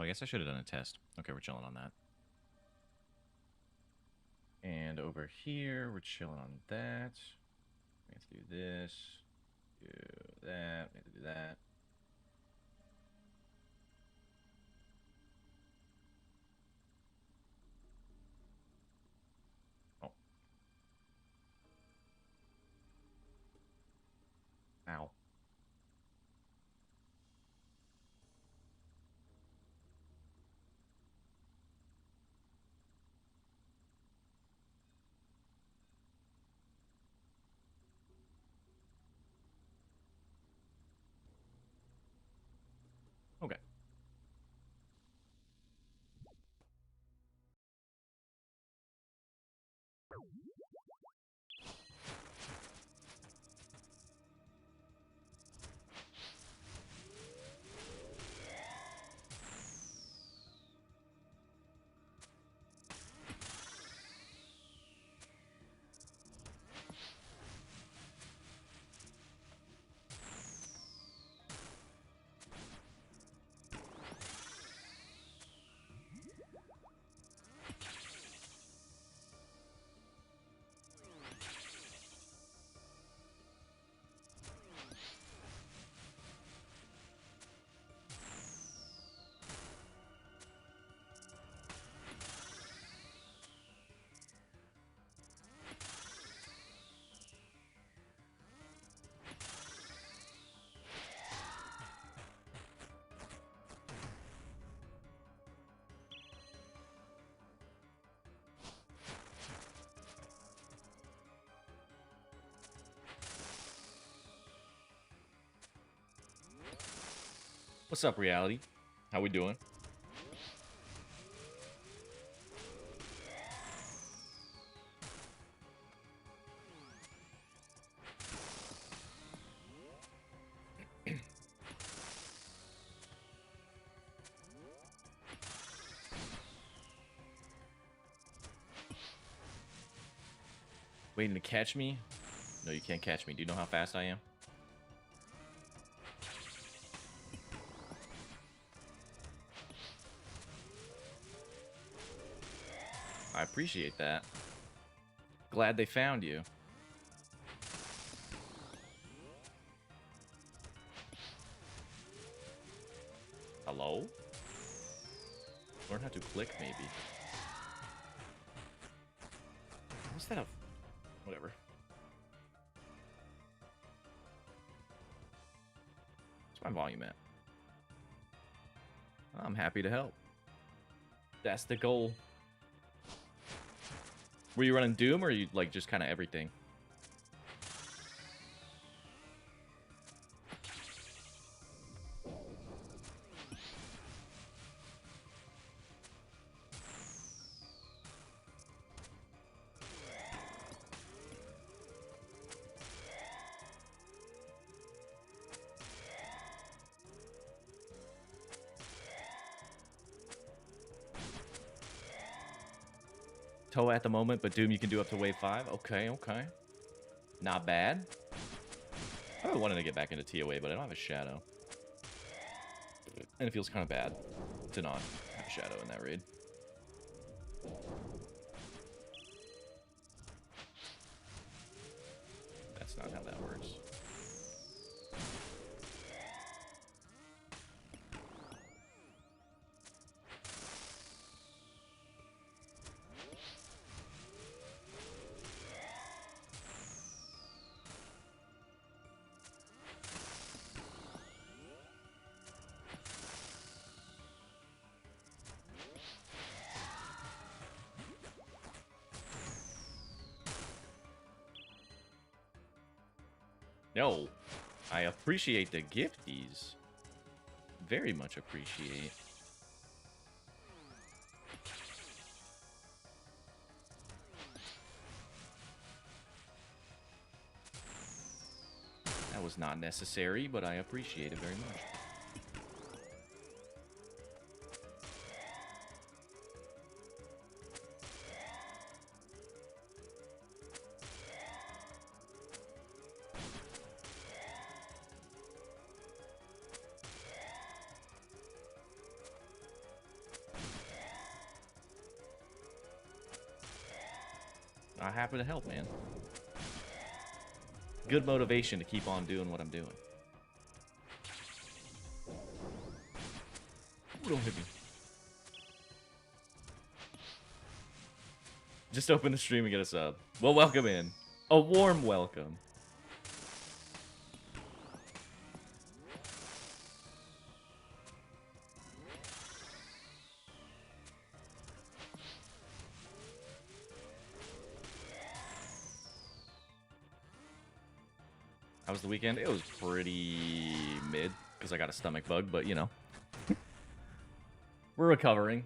I guess I should have done a test. Okay, we're chilling on that. And over here, we're chilling on that. We have to do this, do that, we have to do that. Oh. Ow. Okay. What's up, reality? How we doing? Waiting to catch me? No, you can't catch me. Do you know how fast I am? I appreciate that. Glad they found you. Hello? Learn how to click, maybe. What's that? Whatever. What's my volume at? I'm happy to help. That's the goal. Were you running Doom, or you like just kind of everything? Toa at the moment, but Doom you can do up to wave 5. Okay, okay. Not bad. I really wanted to get back into TOA, but I don't have a shadow. And it feels kind of bad to not have a shadow in that raid. That's not how that works. No, I appreciate the gifties. Very much appreciate. That was not necessary, but I appreciate it very much. I happen to help, man. Good motivation to keep on doing what I'm doing. Ooh, don't hit me. Just open the stream and get a sub. Well, welcome in. A warm welcome. How was the weekend? It was pretty mid because I got a stomach bug, but you know. We're recovering.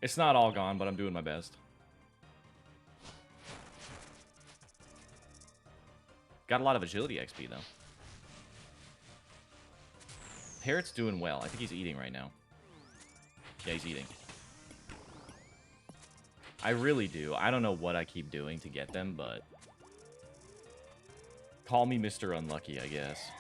It's not all gone, but I'm doing my best. Got a lot of agility XP, though. Parrot's doing well. I think he's eating right now. Yeah, he's eating. I really do. I don't know what I keep doing to get them, but... Call me Mr. Unlucky, I guess.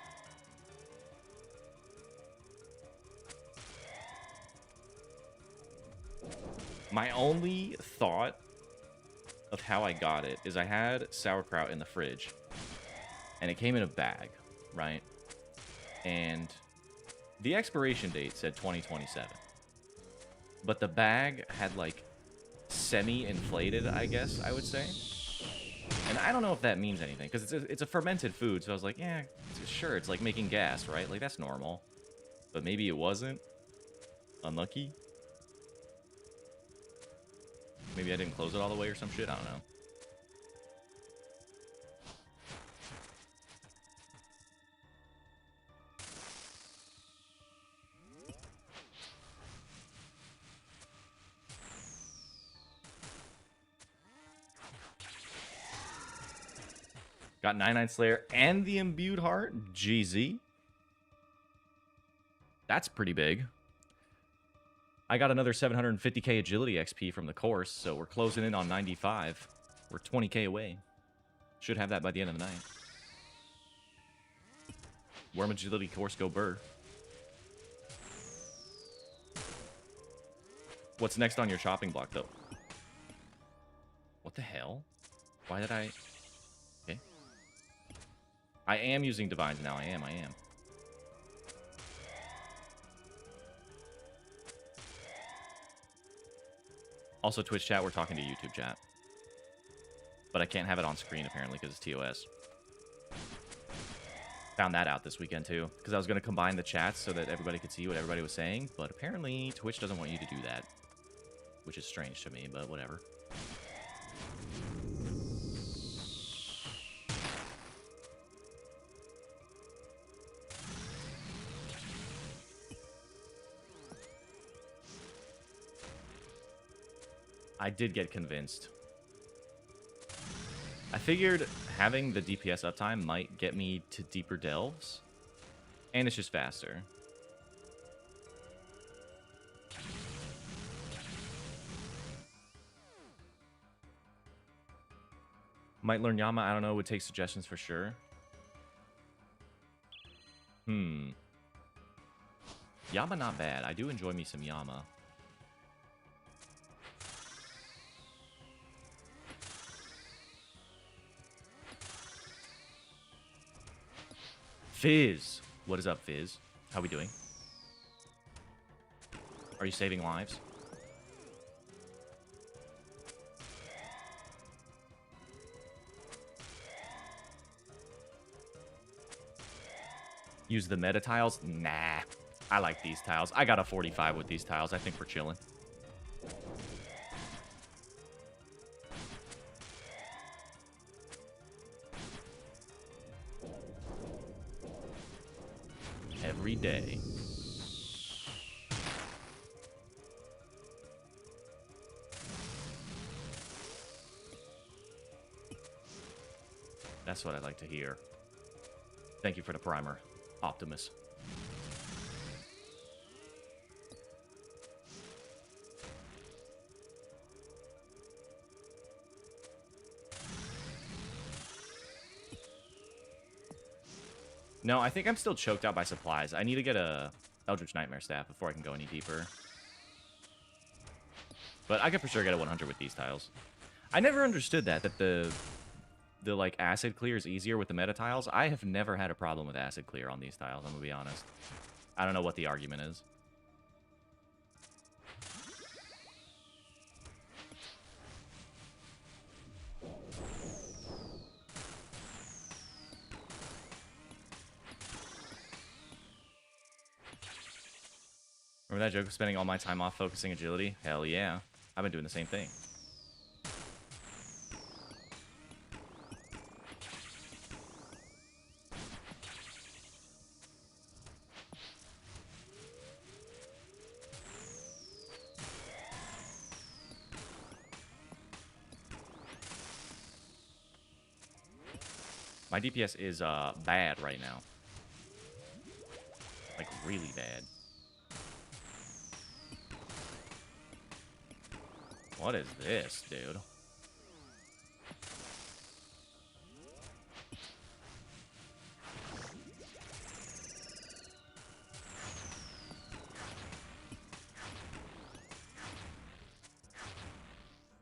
My only thought of how I got it is I had sauerkraut in the fridge. And it came in a bag, right? And the expiration date said 2027. But the bag had, like, semi-inflated, I guess I would say. And I don't know if that means anything, because it's a fermented food, so I was like, yeah, sure, it's like making gas, right? Like, that's normal. But maybe it wasn't. Unlucky. Maybe I didn't close it all the way or some shit, I don't know. Got 99 Slayer and the Imbued Heart. GZ. That's pretty big. I got another 750k agility XP from the course, so we're closing in on 95. We're 20k away. Should have that by the end of the night. Worm agility course go burr. What's next on your shopping block, though? What the hell? Why did I... Okay. I am using Divines now. I am. Also, Twitch chat, we're talking to YouTube chat. But I can't have it on screen, apparently, because it's TOS. Found that out this weekend, too. Because I was going to combine the chats so that everybody could see what everybody was saying. But apparently, Twitch doesn't want you to do that. Which is strange to me, but whatever. I did get convinced. I figured having the DPS uptime might get me to deeper delves. And it's just faster. Might learn Yama, I don't know, would take suggestions for sure. Yama not bad. I do enjoy me some Yama. Fizz! What is up, Fizz? How we doing? Are you saving lives? Use the meta tiles? Nah. I like these tiles. I got a 45 with these tiles. I think we're chilling. Every day. That's what I like to hear. Thank you for the primer, Optimus. No, I think I'm still choked out by supplies. I need to get a Eldritch Nightmare Staff before I can go any deeper. But I could for sure get a 100 with these tiles. I never understood that the like acid clear is easier with the meta tiles. I have never had a problem with acid clear on these tiles, I'm gonna be honest. I don't know what the argument is. Remember that joke of spending all my time off focusing agility? Hell yeah. I've been doing the same thing. My DPS is bad right now. Like, really bad. What is this, dude?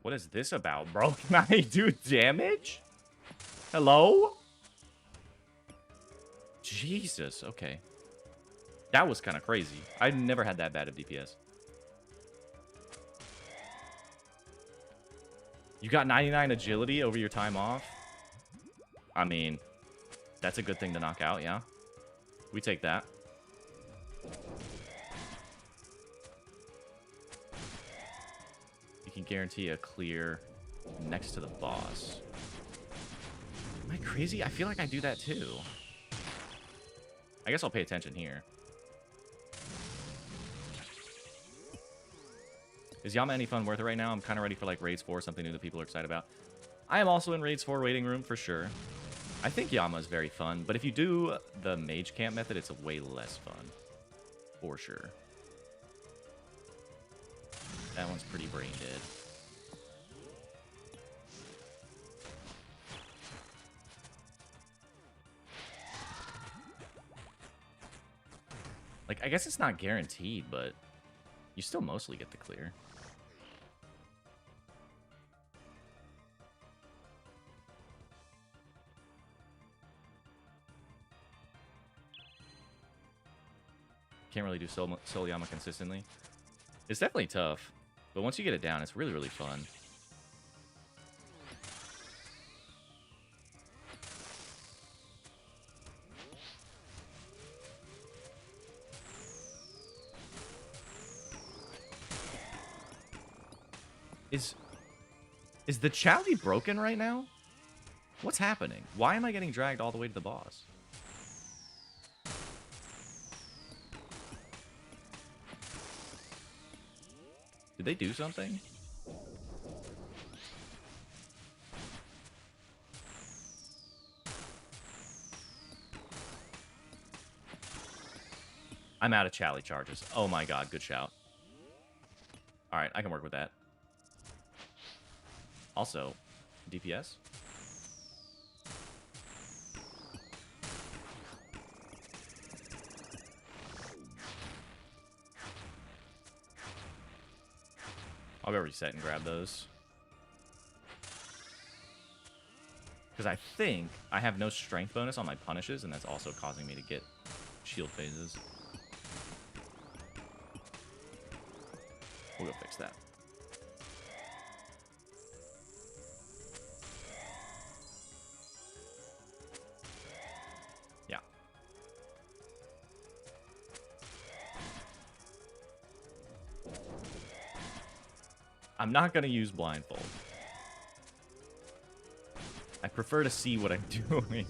What is this about, bro? Can I do damage? Hello? Jesus, okay. That was kind of crazy. I never had that bad of DPS. You got 99 agility over your time off? I mean, that's a good thing to knock out, yeah? We take that. You can guarantee a clear next to the boss. Am I crazy? I feel like I do that too. I guess I'll pay attention here. Is Yama any fun worth it right now? I'm kind of ready for like Raids 4, something new that people are excited about. I am also in Raids 4 waiting room for sure. I think Yama is very fun, but if you do the Mage Camp method, it's way less fun. For sure. That one's pretty brain dead. Like, I guess it's not guaranteed, but you still mostly get the clear. Can't really do Soul Yama consistently. It's definitely tough, but once you get it down, it's really, really fun. Is the Chowdy broken right now? What's happening? Why am I getting dragged all the way to the boss? Did they do something? I'm out of Chally charges. Oh my god, good shout. Alright, I can work with that. Also, DPS. I'll go reset and grab those. Because I think I have no strength bonus on my punishes, and that's also causing me to get shield phases. We'll go fix that. Yeah. I'm not going to use blindfold. I prefer to see what I'm doing.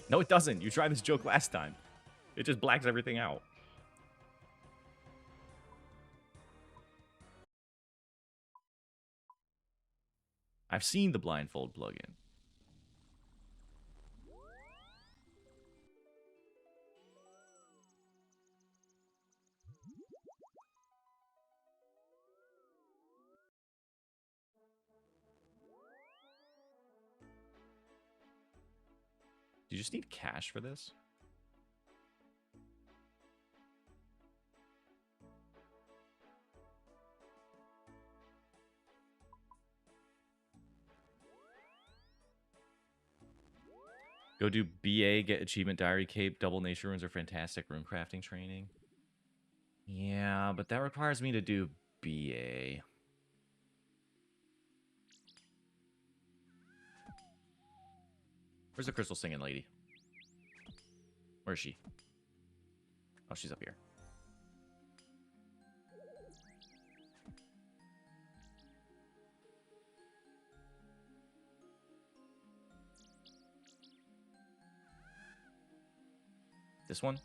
No, it doesn't. You tried this joke last time. It just blacks everything out. I've seen the blindfold plugin. Do you just need cash for this? Go do BA, get achievement diary cape, double nature runes or fantastic rune crafting training. Yeah, but that requires me to do BA. Where's the crystal singing lady? Where is she? Oh, she's up here. This one?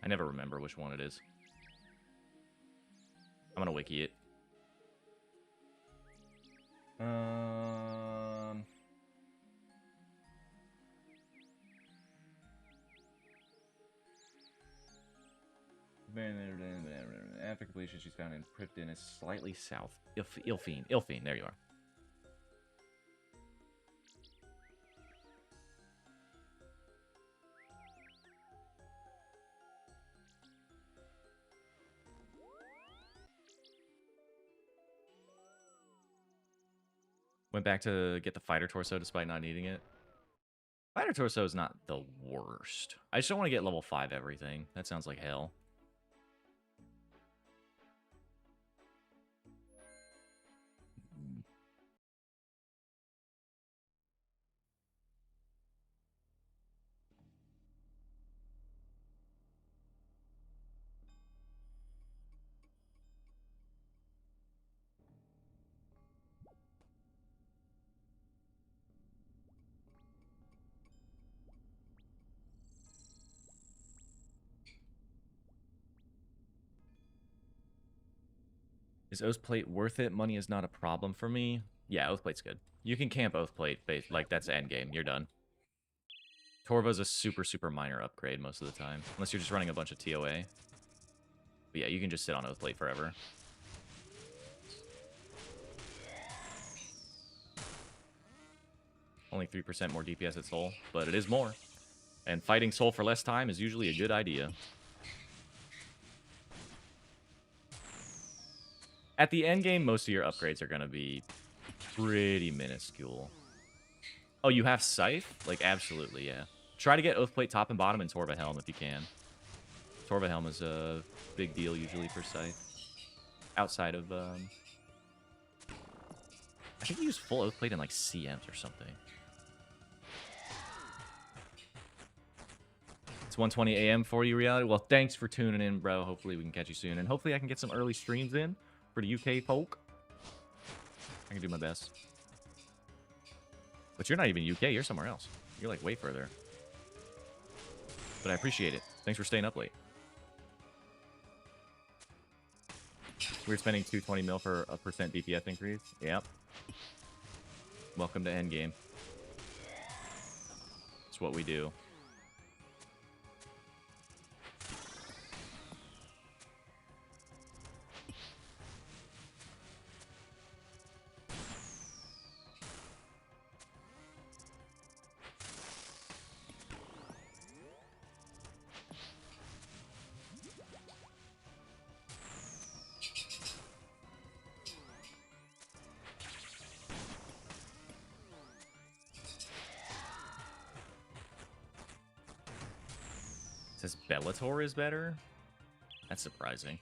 I never remember which one it is. I'm gonna wiki it. After completion, she's found in Pripton, is slightly south. Ilfine. Ilfine, there you are. Went back to get the fighter torso despite not needing it. Fighter torso is not the worst. I just don't want to get level 5 everything. That sounds like hell. Is Oathplate worth it? Money is not a problem for me. Yeah, Oathplate's good. You can camp Oathplate, like that's endgame. You're done. Torva's a super, super minor upgrade most of the time. Unless you're just running a bunch of TOA. But yeah, you can just sit on Oathplate forever. Only 3% more DPS at Soul, but it is more. And fighting Soul for less time is usually a good idea. At the end game, most of your upgrades are going to be pretty minuscule. Oh, you have Scythe? Like, absolutely, yeah. Try to get Oathplate top and bottom and Torva Helm if you can. Torva Helm is a big deal usually for Scythe. Outside of, I think you use full Oathplate in, like, CMs or something. It's 1:20 a.m. for you, Reality. Well, thanks for tuning in, bro. Hopefully we can catch you soon. And hopefully I can get some early streams in for the UK folk. I can do my best. But you're not even UK. You're somewhere else. You're, like, way further. But I appreciate it. Thanks for staying up late. We're spending 220 mil for a % DPS increase. Yep. Welcome to endgame. It's what we do. Says Bellator is better? That's surprising.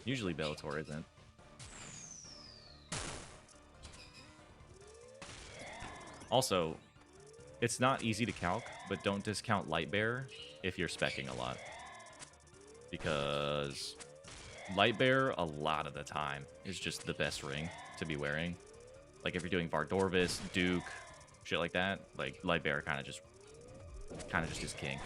Usually Bellator isn't. Also, it's not easy to calc, but don't discount Lightbearer if you're speccing a lot. Because Lightbearer, a lot of the time, is just the best ring to be wearing. Like, if you're doing Vardorvis, Duke, shit like that, like, Lightbearer kind of just is king.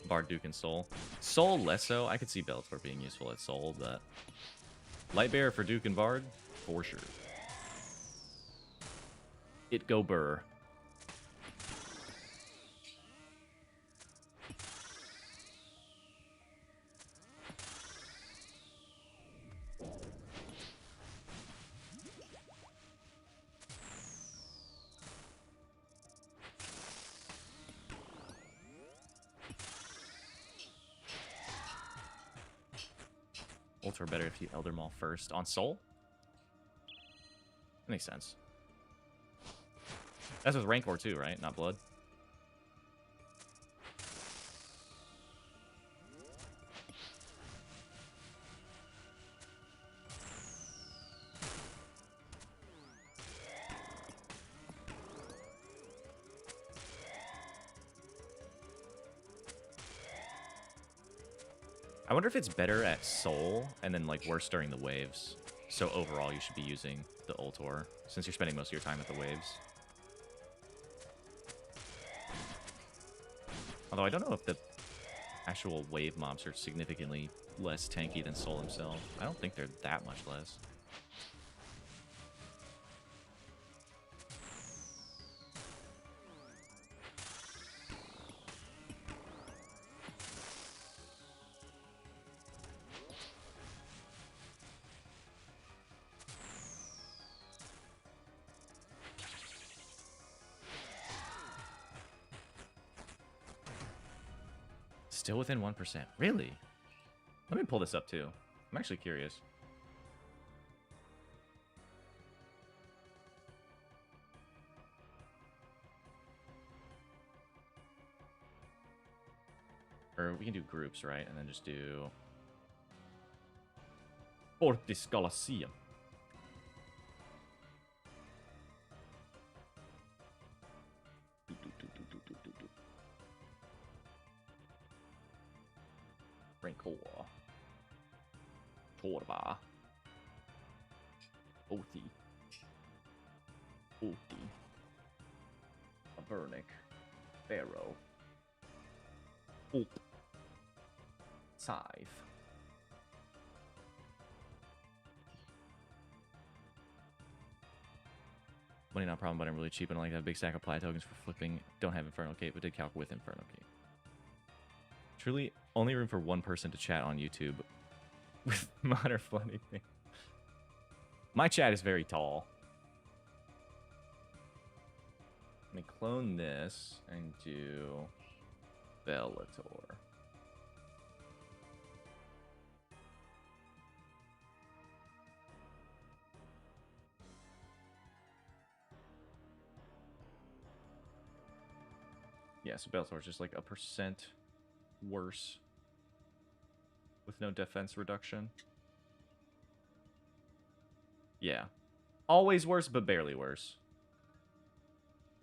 Bard, Duke, and Soul. Soul less so. I could see Bellator being useful at Soul, but Lightbearer for Duke and Bard, for sure. It go burr. Ultra better if you Elder Maul first. On Soul? That makes sense. That's with Rancor too, right? Not Blood? I wonder if it's better at Soul and then like worse during the waves. So overall you should be using the Ultor since you're spending most of your time at the waves. Although I don't know if the actual wave mobs are significantly less tanky than Soul himself. I don't think they're that much less. Still within 1%. Really? Let me pull this up too. I'm actually curious. Or we can do groups, right? And then just do Fortis Colosseum. Rancor. Torva. Othi. Avernic. Pharaoh. Oop. Scythe. Money not a problem, but I'm really cheap and I like to have a big stack of Ply tokens for flipping. Don't have Infernal Cape, but did calc with Infernal Cape. Truly, only room for one person to chat on YouTube with Modern Flooding. My chat is very tall. Let me clone this and do Bellator. Yeah, so Bellator is just like 1% worse with no defense reduction. Yeah. Always worse, but barely worse.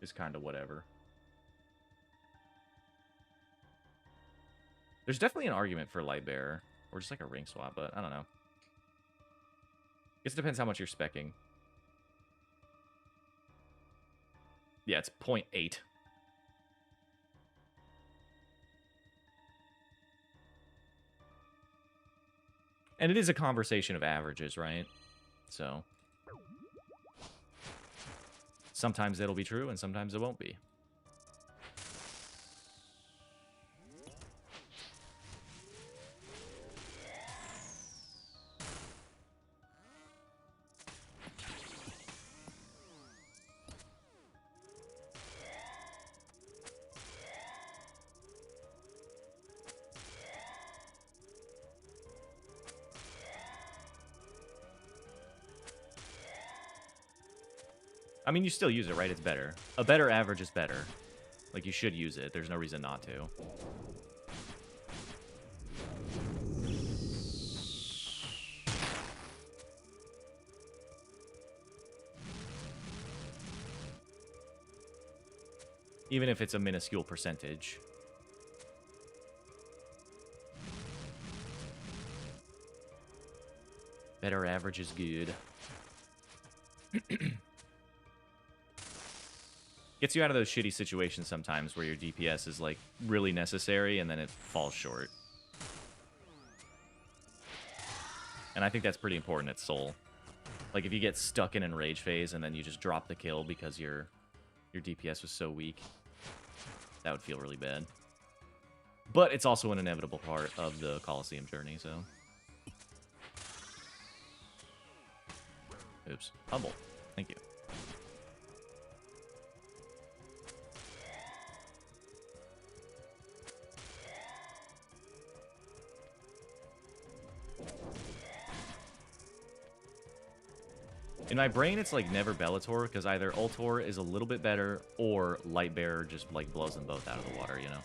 Is kind of whatever. There's definitely an argument for Lightbearer, or just like a ring swap, but I don't know. It depends how much you're speccing. Yeah, it's 0.8. And it is a conversation of averages, right? So sometimes it'll be true and sometimes it won't be. I mean, you still use it, right? It's better. A better average is better. Like, you should use it. There's no reason not to. Even if it's a minuscule percentage. Better average is good. Gets you out of those shitty situations sometimes where your DPS is, like, really necessary and then it falls short. And I think that's pretty important at Soul. Like, if you get stuck in an rage phase and then you just drop the kill because your DPS was so weak, that would feel really bad. But it's also an inevitable part of the Colosseum journey, so... Oops. Humble. Thank you. In my brain, it's like never Bellator, because either Ultor is a little bit better, or Lightbearer just like blows them both out of the water, you know?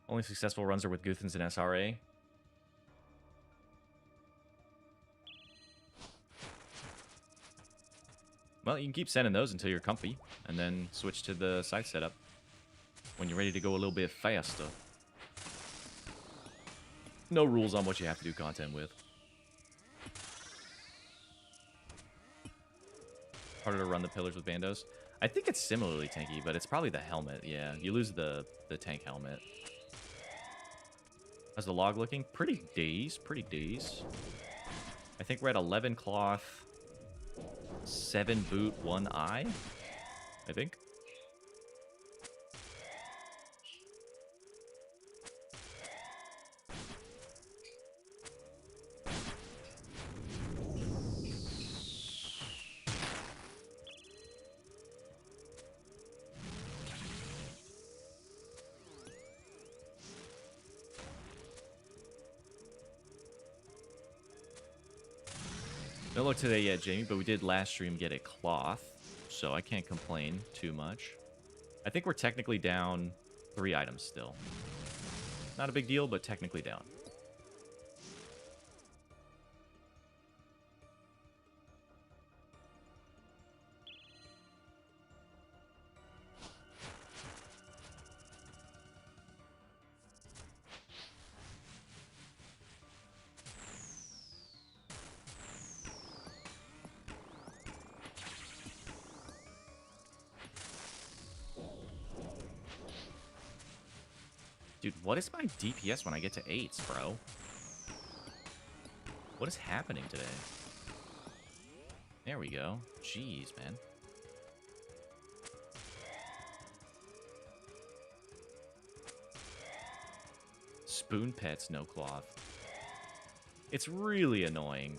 Only successful runs are with Guthans and SRA. Well, you can keep sending those until you're comfy, and then switch to the side setup when you're ready to go a little bit faster. No rules on what you have to do content with. Harder to run the pillars with Bandos. I think it's similarly tanky, but it's probably the helmet. Yeah, you lose the tank helmet. How's the log looking? Pretty dazed, pretty dazed. I think we're at 11 cloth, 7 boot, 1 eye, I think. No luck today yet, Jamie, but we did last stream get a cloth, so I can't complain too much. I think we're technically down 3 items still. Not a big deal, but technically down. Dude, what is my DPS when I get to 8s, bro? What is happening today? There we go. Jeez, man. Spoon pets, no cloth. It's really annoying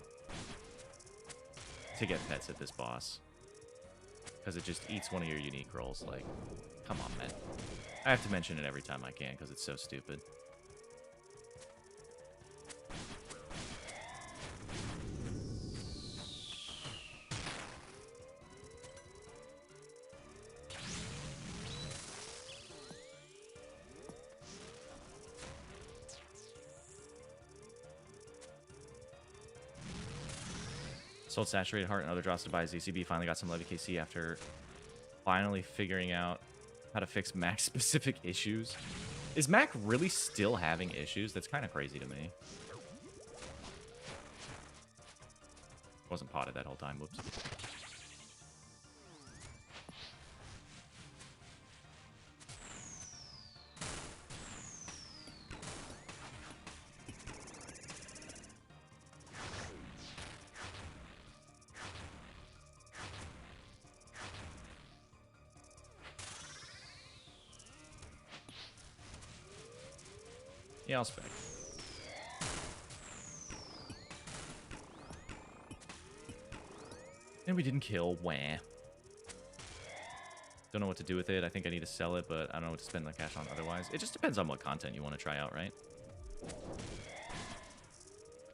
to get pets at this boss, because it just eats one of your unique rolls. Like, come on, man. I have to mention it every time I can because it's so stupid. Sold Saturated Heart and other drops to buy. ZCB finally got some Levy KC after finally figuring out how to fix Mac's specific issues. Is Mac really still having issues? That's kind of crazy to me. Wasn't potted that whole time. Whoops. Yeah, I'll spec. And we didn't kill. Wah. Don't know what to do with it. I think I need to sell it, but I don't know what to spend my cash on otherwise. It just depends on what content you want to try out, right?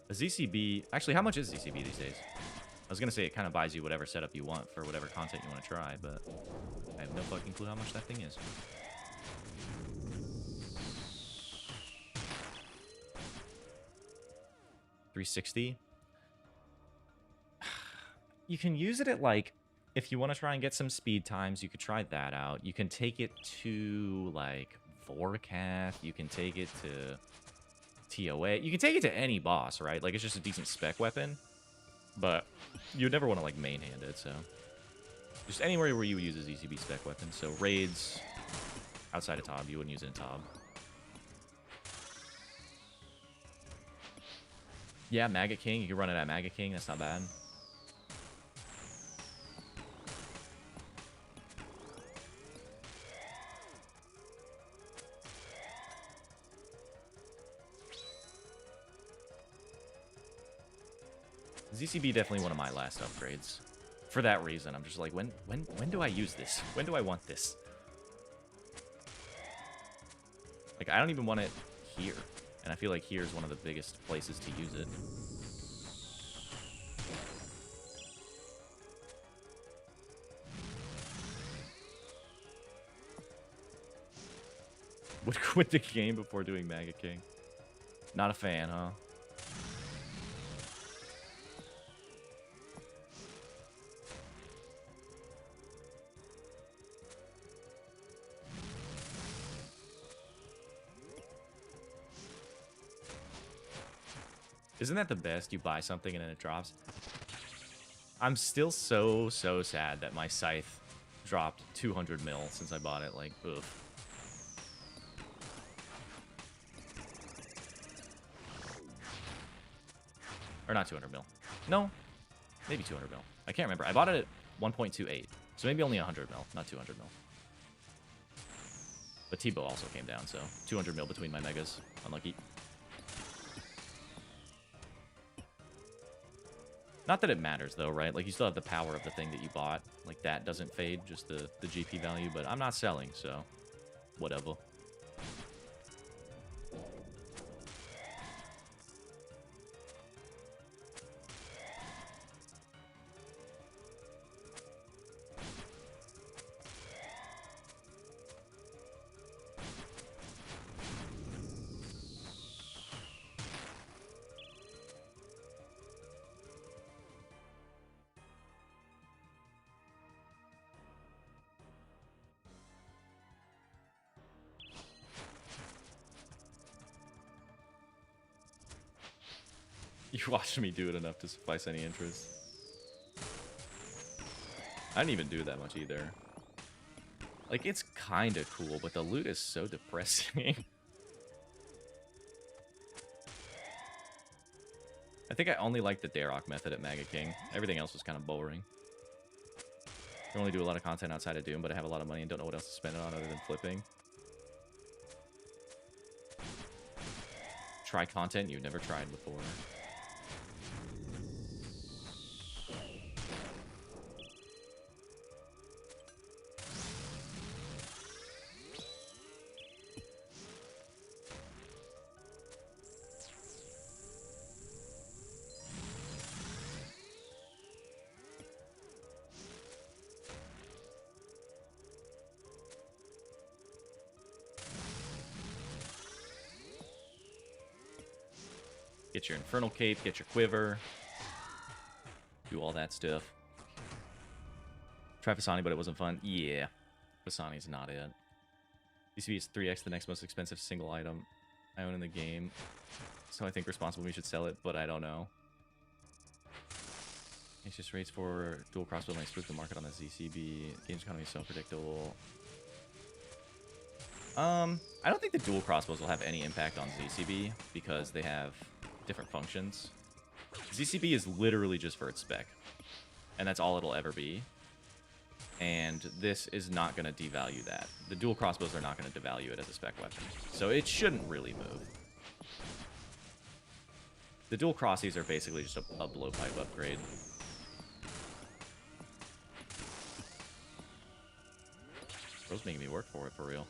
A ZCB... Actually, how much is ZCB these days? I was going to say it kind of buys you whatever setup you want for whatever content you want to try, but I have no fucking clue how much that thing is. 360. You can use it at, like, if you want to try and get some speed times, you could try that out. You can take it to, like, Vorkath. You can take it to TOA. You can take it to any boss, right? Like, it's just a decent spec weapon. But you'd never want to, like, main hand it, so... Just anywhere where you would use a ZCB spec weapon. So raids outside of Tob, you wouldn't use it in Tob. Yeah, Maggot King. You can run it at Maggot King. That's not bad. ZCB definitely one of my last upgrades. For that reason, I'm just like, when do I use this? When do I want this? Like, I don't even want it here. And I feel like here is one of the biggest places to use it. Would quit the game before doing Maggot King. Not a fan, huh? Isn't that the best? You buy something and then it drops. I'm still so sad that my scythe dropped 200 mil since I bought it. Like, oof. Or not 200 mil. No, maybe 200 mil. I can't remember. I bought it at 1.28. So maybe only 100 mil, not 200 mil. But T-Bow also came down, so 200 mil between my megas. Unlucky. Not that it matters, though, right? Like, you still have the power of the thing that you bought. Like, that doesn't fade, just the GP value. But I'm not selling, so whatever. You watched me do it enough to suffice any interest. I didn't even do that much either. Like, it's kind of cool, but the loot is so depressing. I think I only like the Darok method at Maggot King. Everything else was kind of boring. I only do a lot of content outside of Doom, but I have a lot of money and don't know what else to spend it on other than flipping. Try content you've never tried before. Get your Infernal Cape, get your Quiver. Do all that stuff. Try Fasani, but it wasn't fun. Yeah. Fasani's not it. DCB is 3x the next most expensive single item I own in the game. So I think responsible we should sell it, but I don't know. It's just rates for dual crossbow might spook the market on the ZCB. Game's economy is so unpredictable. I don't think the dual crossbows will have any impact on ZCB because they have different functions. ZCB is literally just for its spec, and that's all it'll ever be. And this is not going to devalue that. The dual crossbows are not going to devalue it as a spec weapon, so it shouldn't really move. The dual crossies are basically just a blowpipe upgrade. Bro's making me work for it, for real.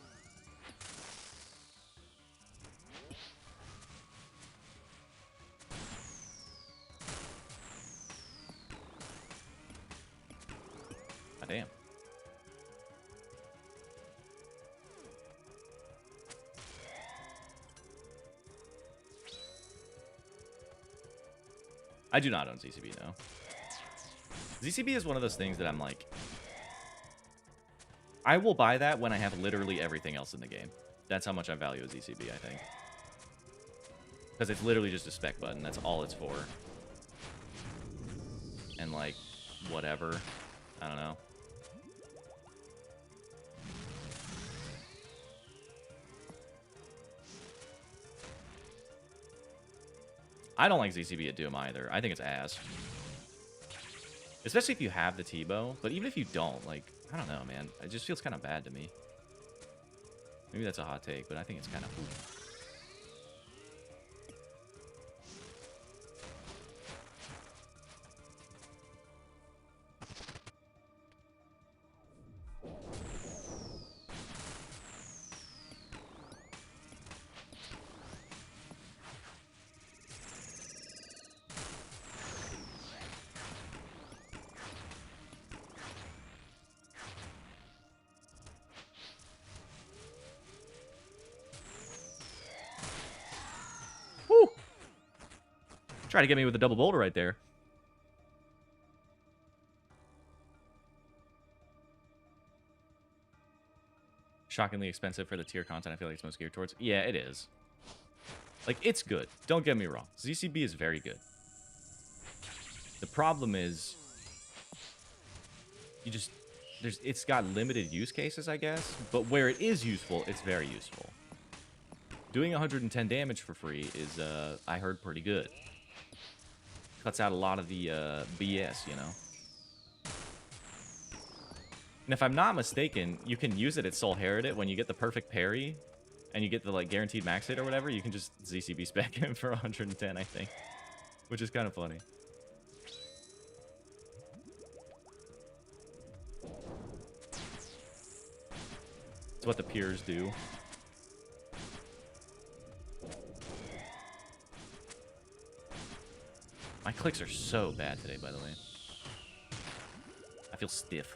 Ah, damn. I do not own ZCB, no. ZCB is one of those things that I'm like... I will buy that when I have literally everything else in the game. That's how much I value a ZCB, I think. Because it's literally just a spec button. That's all it's for. And, like, whatever. I don't know. I don't like ZCB at Doom either. I think it's ass. Especially if you have the T-Bow. But even if you don't, like, I don't know, man. It just feels kind of bad to me. Maybe that's a hot take, but I think it's kind of... Try to get me with a double boulder right there. Shockingly expensive for the tier content I feel like it's most geared towards. Yeah, it is. Like, it's good. Don't get me wrong. ZCB is very good. The problem is... you just... it's got limited use cases, I guess. But where it is useful, it's very useful. Doing 110 damage for free is, I heard, pretty good. Cuts out a lot of the BS, you know. And if I'm not mistaken, you can use it at Soul Heredit when you get the perfect parry and you get the like guaranteed max hit or whatever. You can just ZCB spec him for 110, I think, which is kind of funny. It's what the peers do. My clicks are so bad today, by the way. I feel stiff.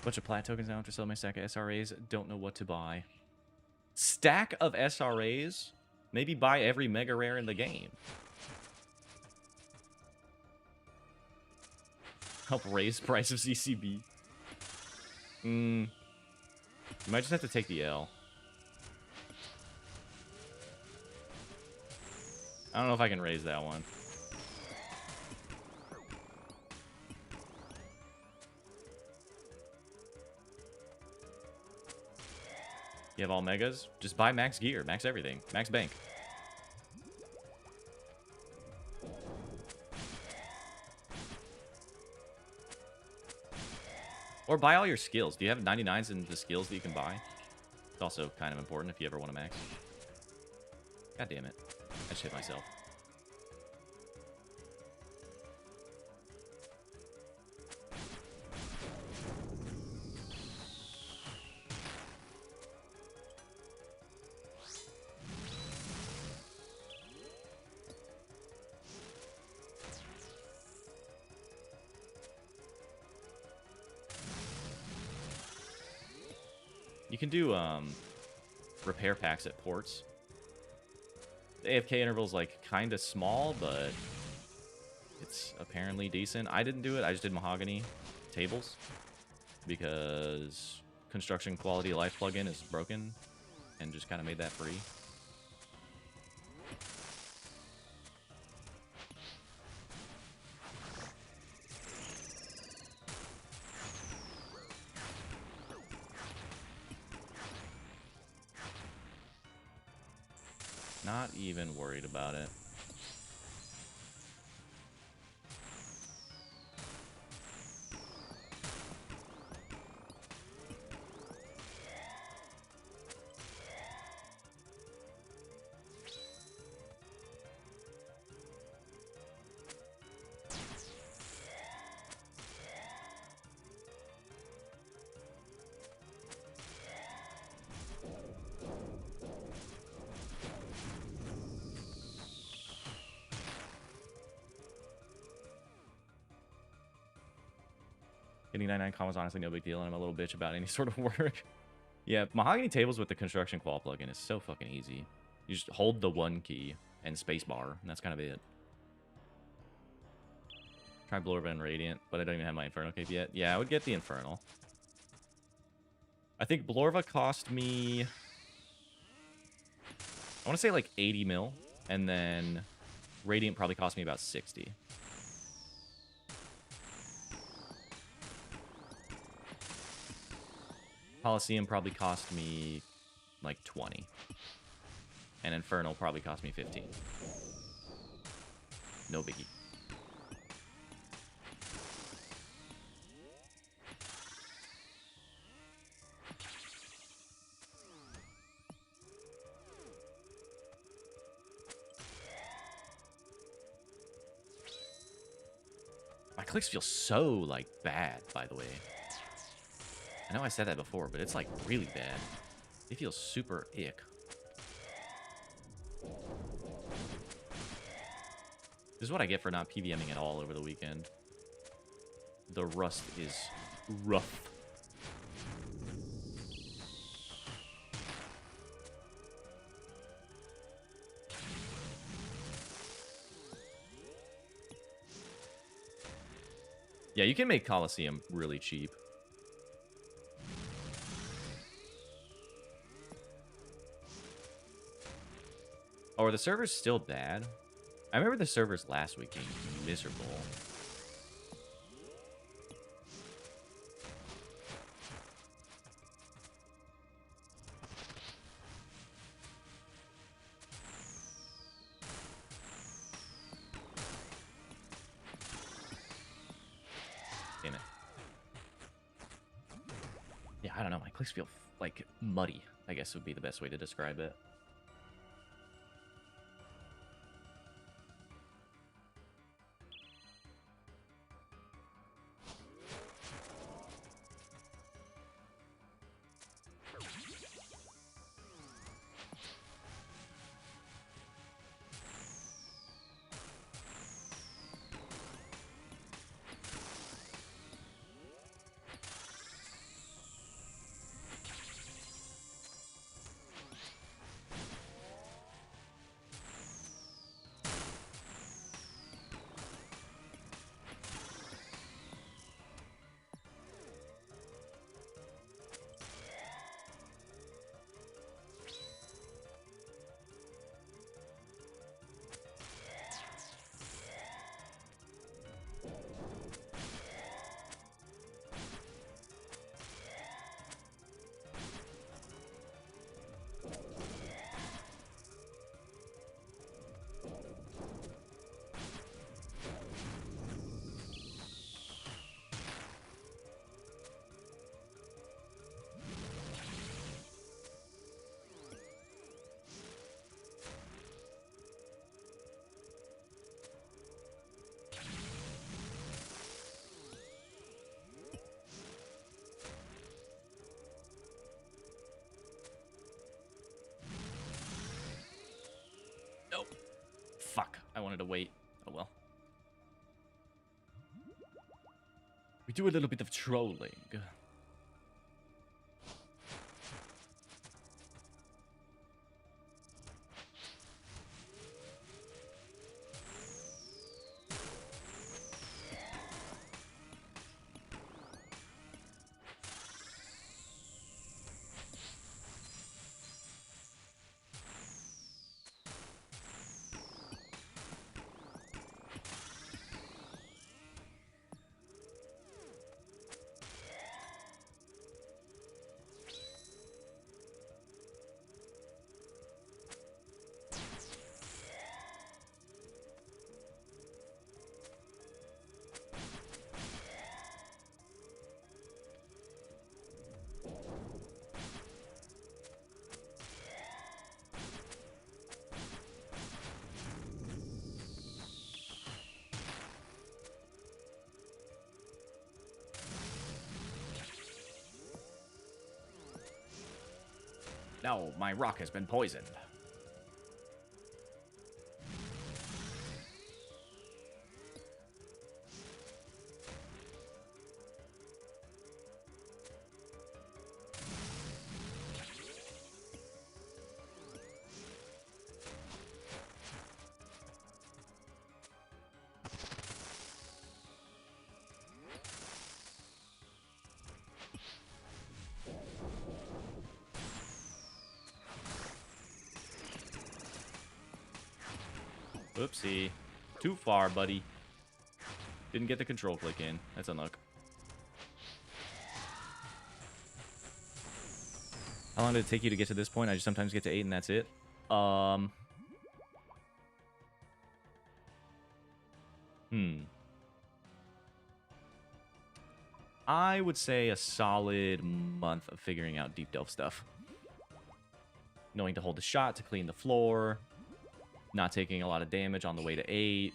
Bunch of plat tokens now after selling my stack of SRAs. Don't know what to buy. Stack of SRAs? Maybe buy every mega rare in the game. Help raise price of CCB. You might just have to take the L. I don't know if I can raise that one. You have all megas? Just buy max gear, max everything, max bank. Or buy all your skills. Do you have 99s in the skills that you can buy? It's also kind of important if you ever want to max. God damn it. I just hit myself. You can do repair packs at ports. The AFK interval is like kind of small, but it's apparently decent. I didn't do it. I just did mahogany tables because construction quality of life plugin is broken and just kind of made that free. Not even worried about it. Getting 99 comments, honestly, no big deal, and I'm a little bitch about any sort of work. Yeah, mahogany tables with the construction qual plugin is so fucking easy. You just hold the 1 key and spacebar, and that's kind of it. Try Blorva and Radiant, but I don't even have my Infernal cape yet. Yeah, I would get the Infernal. I think Blorva cost me, I want to say like 80 mil, and then Radiant probably cost me about 60. Coliseum probably cost me like 20. And Infernal probably cost me 15. No biggie. My clicks feel so, like, bad, by the way. I know I said that before, but it's, like, really bad. They feel super ick. This is what I get for not PVMing at all over the weekend. The rust is rough. Yeah, you can make Coliseum really cheap. Oh, are the servers still bad? I remember the servers last week being miserable. Damn it. Yeah, I don't know. My clicks feel, like, muddy, I guess would be the best way to describe it. wanted to wait. Oh well. We do a little bit of trolling. No, my rock has been poisoned. Oopsie. Too far, buddy. Didn't get the control click in. That's unluck. How long did it take you to get to this point? I just sometimes get to 8 and that's it. I would say a solid month of figuring out Deep Delve stuff. Knowing to hold the shot, to clean the floor, not taking a lot of damage on the way to 8,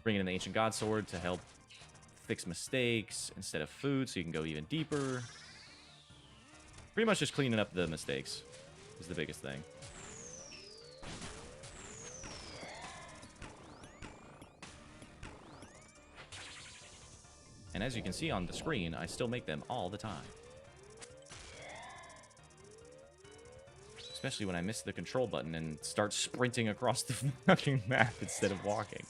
bringing in the Ancient God Sword to help fix mistakes instead of food so you can go even deeper. Pretty much just cleaning up the mistakes is the biggest thing. And as you can see on the screen, I still make them all the time. Especially when I miss the control button and start sprinting across the fucking map instead of walking.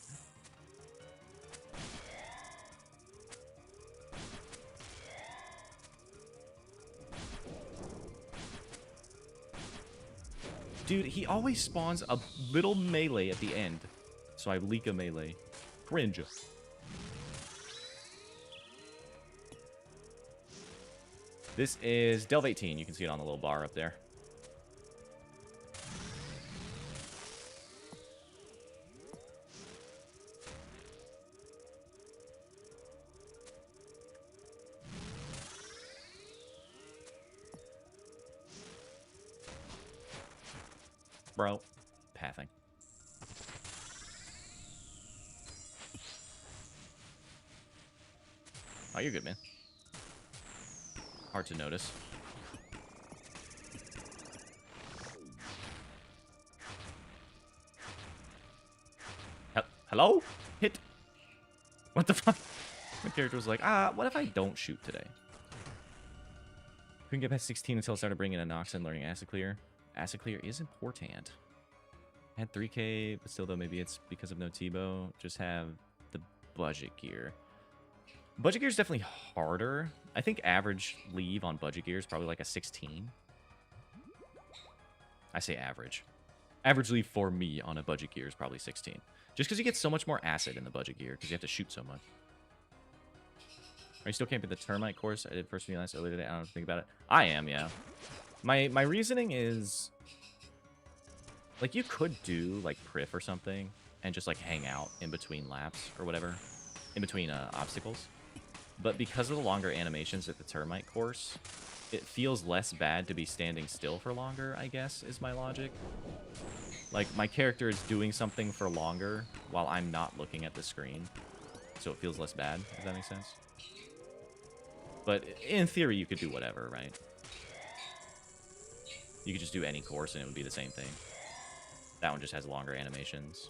Dude, he always spawns a little melee at the end. So I leak a melee. Cringe. This is Delve 18. You can see it on the little bar up there. Bro, pathing. Oh, you're good, man. Hard to notice. Hello? Hit. What the fuck? My character was like, what if I don't shoot today? Couldn't get past 16 until I started bringing in Nox and learning Acid Clear. Acid Clear is important. Had 3k, but still though, maybe it's because of no T-bow. Just have the budget gear. Budget gear is definitely harder. I think average leave on budget gear is probably like a 16. I say average. Average leave for me on a budget gear is probably 16. Just because you get so much more acid in the budget gear because you have to shoot so much. Are you still camping the termite course? I did first realize earlier today. I don't think about it. I am, yeah. My reasoning is, like, you could do like Prif or something and just like hang out in between laps or whatever, in between obstacles. But because of the longer animations at the termite course, it feels less bad to be standing still for longer, I guess, is my logic. Like, my character is doing something for longer while I'm not looking at the screen. So it feels less bad, if that makes sense. But in theory, you could do whatever, right? You could just do any course and it would be the same thing. That one just has longer animations.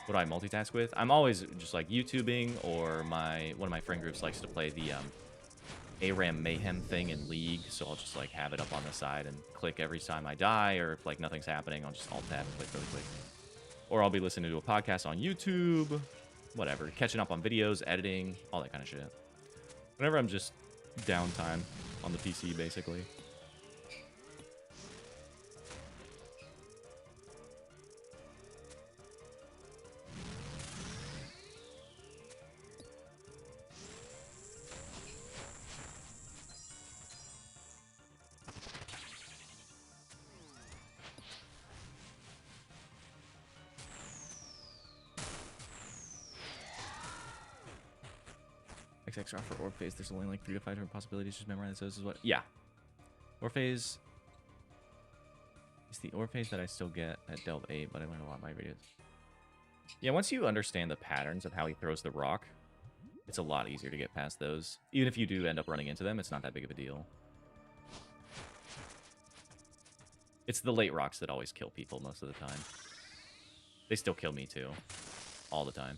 what do I multitask with? I'm always just like YouTubing, or one of my friend groups likes to play the ARAM Mayhem thing in League, so I'll just like have it up on the side and click every time I die, or if like nothing's happening, I'll just alt tab and click really quick. Or I'll be listening to a podcast on YouTube, whatever, catching up on videos, editing, all that kind of shit. Whenever I'm just downtime on the PC, basically. XXR for Orb Phase, there's only like 3 to 5 different possibilities. Just memorize those is what. Yeah. Orb Phase is the Orb Phase that I still get at Delve 8, but I learned a lot in my videos. Yeah, once you understand the patterns of how he throws the rock, it's a lot easier to get past those. Even if you do end up running into them, it's not that big of a deal. It's the late rocks that always kill people most of the time. They still kill me too. All the time.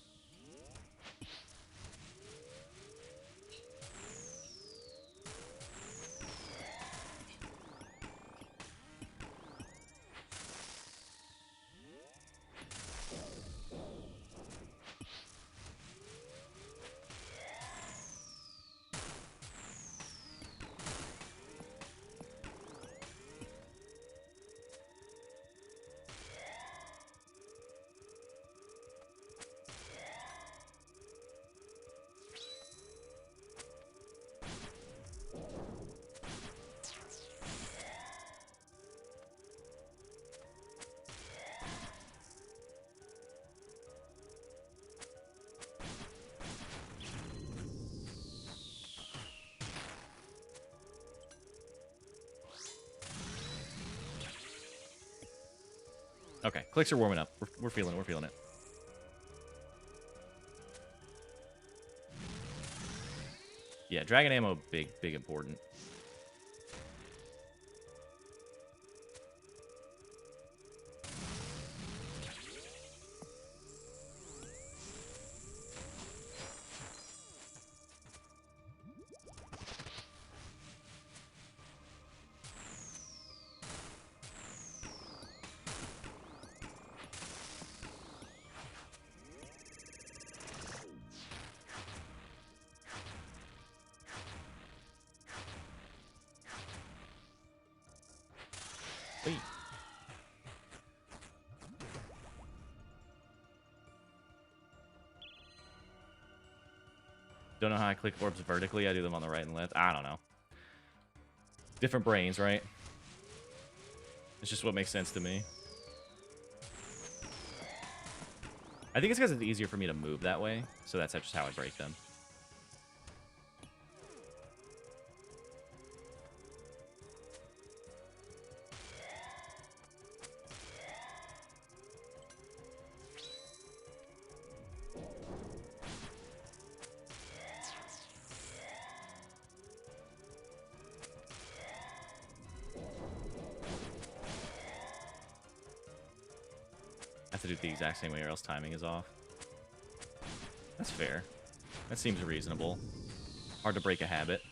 Okay, clicks are warming up. We're feeling it. Yeah, dragon ammo, big important. Wait. Don't know how I click orbs vertically. I do them on the right and left. I don't know. Different brains, right? It's just what makes sense to me. I think it's because it's easier for me to move that way, so that's just how I break them. I have to do it the exact same way or else timing is off. That's fair. That seems reasonable. Hard to break a habit.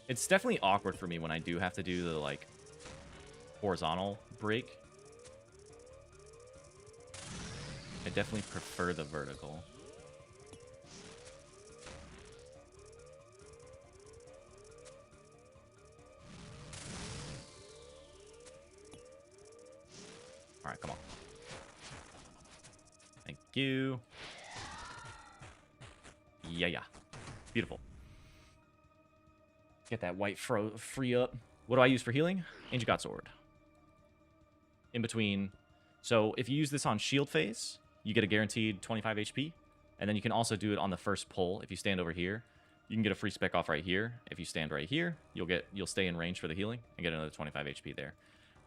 It's definitely awkward for me when I do have to do the, like, horizontal break. I definitely prefer the vertical. Alright, come on. Thank you. Yeah. Beautiful. Get that white free up. What do I use for healing? Ancient God Sword. In between. So if you use this on shield phase, you get a guaranteed 25 HP. And then you can also do it on the first pull. If you stand over here, you can get a free spec off right here. If you stand right here, you'll stay in range for the healing and get another 25 HP there.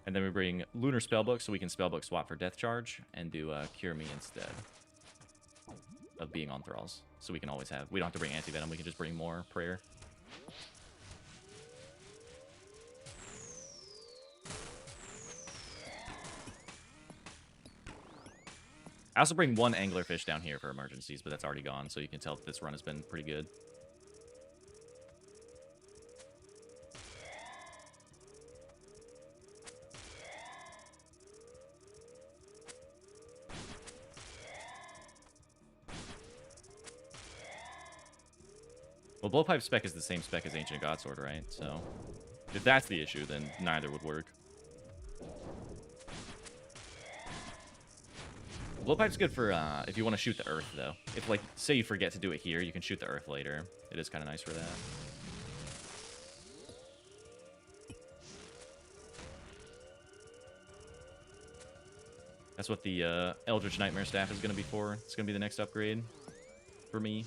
And then we bring Lunar Spellbook, so we can Spellbook swap for Death Charge and do Cure Me instead of being on Thralls. So we can always have... We don't have to bring Anti-Venom, we can just bring more Prayer. I also bring one anglerfish down here for emergencies, but that's already gone, so you can tell that this run has been pretty good. Well, Blowpipe spec is the same spec as Ancient Godsword, right? So, if that's the issue, then neither would work. Blowpipe's good for if you want to shoot the earth, though. If, like, say you forget to do it here, you can shoot the earth later. It is kind of nice for that. That's what the Eldritch Nightmare Staff is going to be for. It's going to be the next upgrade for me.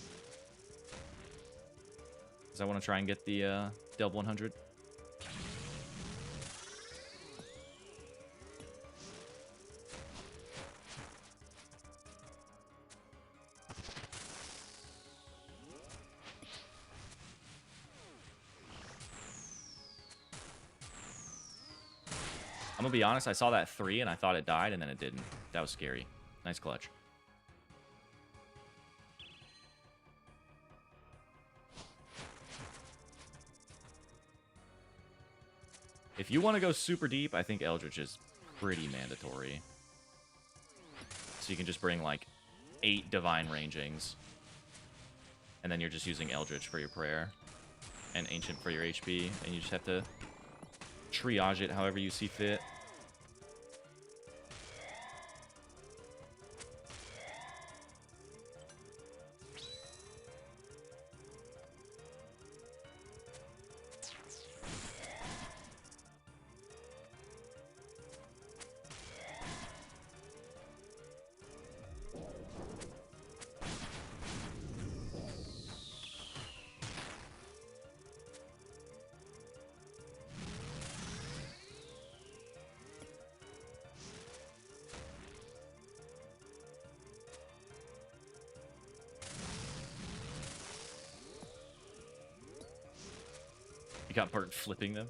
Because I want to try and get the Delve 100. I'm going to be honest, I saw that 3 and I thought it died and then it didn't. That was scary. Nice clutch. If you want to go super deep, I think Eldritch is pretty mandatory. So you can just bring like 8 Divine Rangings. And then you're just using Eldritch for your prayer. And Ancient for your HP. And you just have to triage it however you see fit. You got Bert flipping them.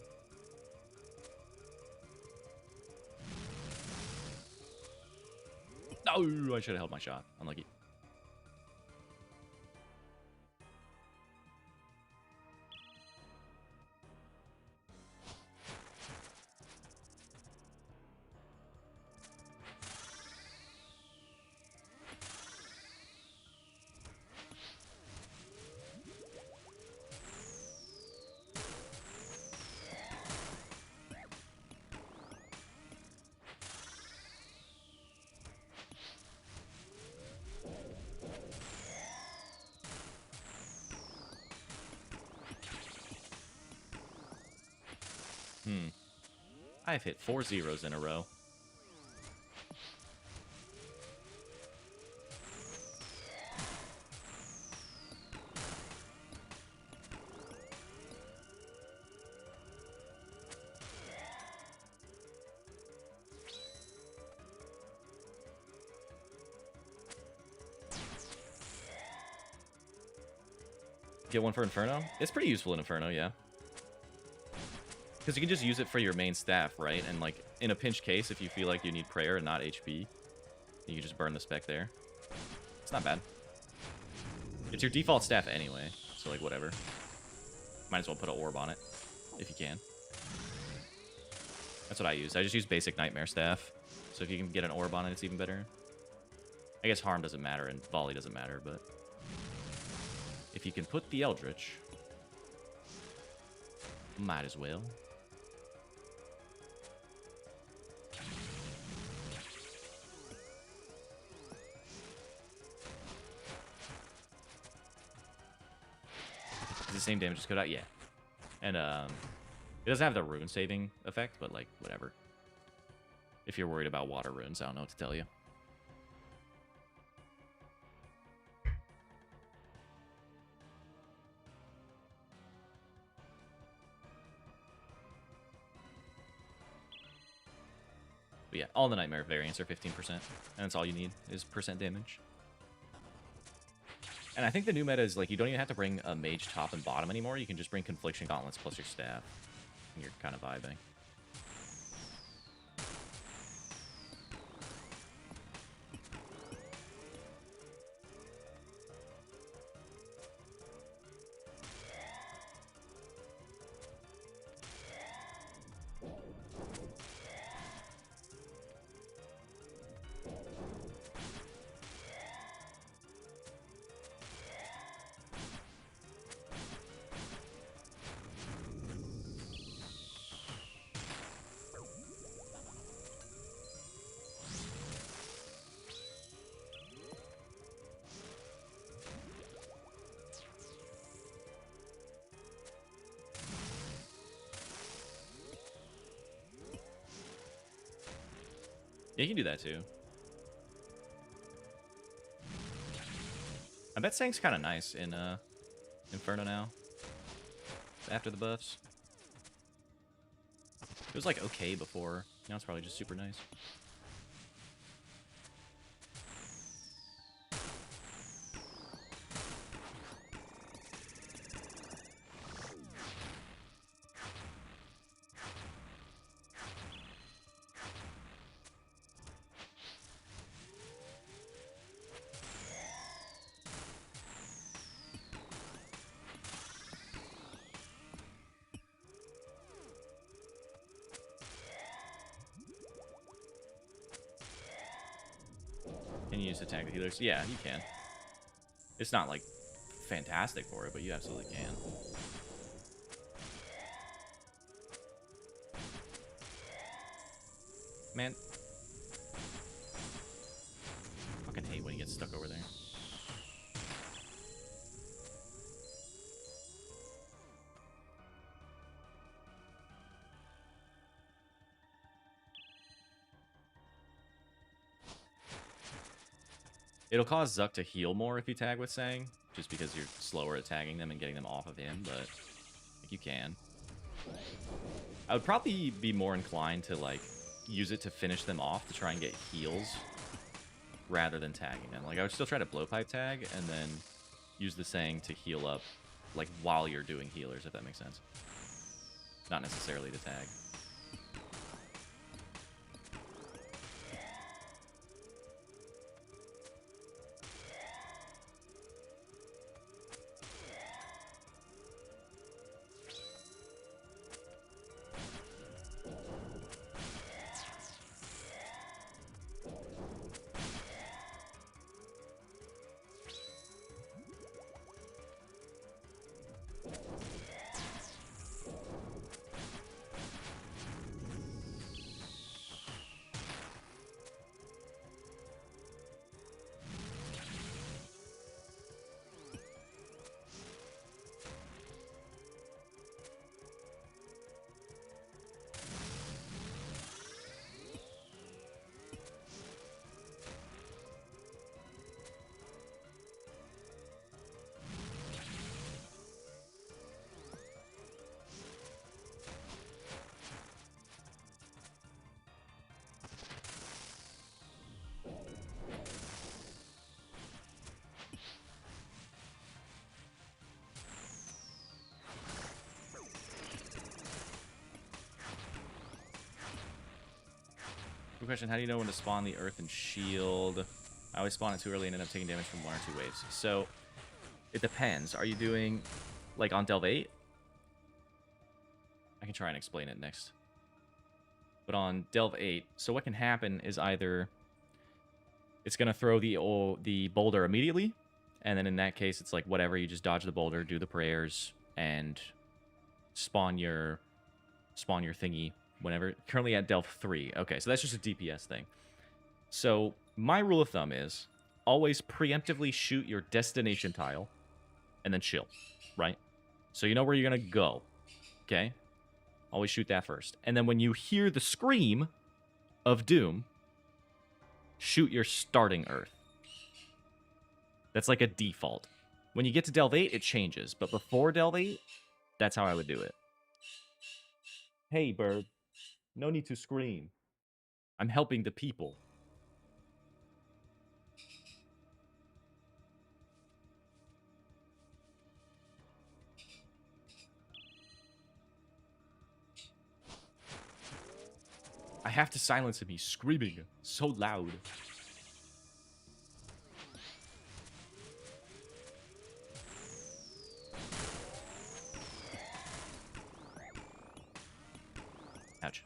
No, I should have held my shot. Unlucky. I've hit 4 zeros in a row. Get one for Inferno? It's pretty useful in Inferno, yeah. Because you can just use it for your main staff, right? And, like, in a pinch case, if you feel like you need prayer and not HP, you can just burn the spec there. It's not bad. It's your default staff anyway, so, like, whatever. Might as well put an orb on it, if you can. That's what I use. I just use basic Nightmare Staff. So if you can get an orb on it, it's even better. I guess harm doesn't matter and volley doesn't matter, but if you can put the Eldritch, might as well. Is the same damage as code out? Yeah. And it doesn't have the rune saving effect, but like whatever. If you're worried about water runes, I don't know what to tell you. But yeah, all the Nightmare variants are 15%, and that's all you need is percent damage. And I think the new meta is like you don't even have to bring a mage top and bottom anymore. You can just bring Confliction Gauntlets plus your staff, and you're kind of vibing. Yeah, you can do that too. I bet Sang's kind of nice in Inferno now. After the buffs. It was like okay before. Now it's probably just super nice. Can you use attack the healers? Yeah, you can. It's not like fantastic for it, but you absolutely can. Man. Fucking hate when he gets stuck over there. It'll cause Zuck to heal more if you tag with Sang, just because you're slower at tagging them and getting them off of him, but like, you can. I would probably be more inclined to like use it to finish them off to try and get heals rather than tagging them. Like I would still try to blowpipe tag and then use the Sang to heal up like while you're doing healers, if that makes sense. Not necessarily to tag. Good question. How do you know when to spawn the Earth and Shield? I always spawn it too early and end up taking damage from 1 or 2 waves. So, it depends. Are you doing, like, on Delve 8? I can try and explain it next. But on Delve 8, so what can happen is either it's going to throw the boulder immediately, and then in that case, it's like, whatever, you just dodge the boulder, do the prayers, and spawn your thingy whenever. Currently at Delve 3. Okay, so that's just a DPS thing. So my rule of thumb is always preemptively shoot your destination tile and then chill, right? So you know where you're going to go, okay? Always shoot that first. And then when you hear the scream of doom, shoot your starting Earth. That's like a default. When you get to Delve 8, it changes. But before Delve 8, that's how I would do it. Hey, bird. No need to scream. I'm helping the people. I have to silence him. He's screaming so loud. Ouch.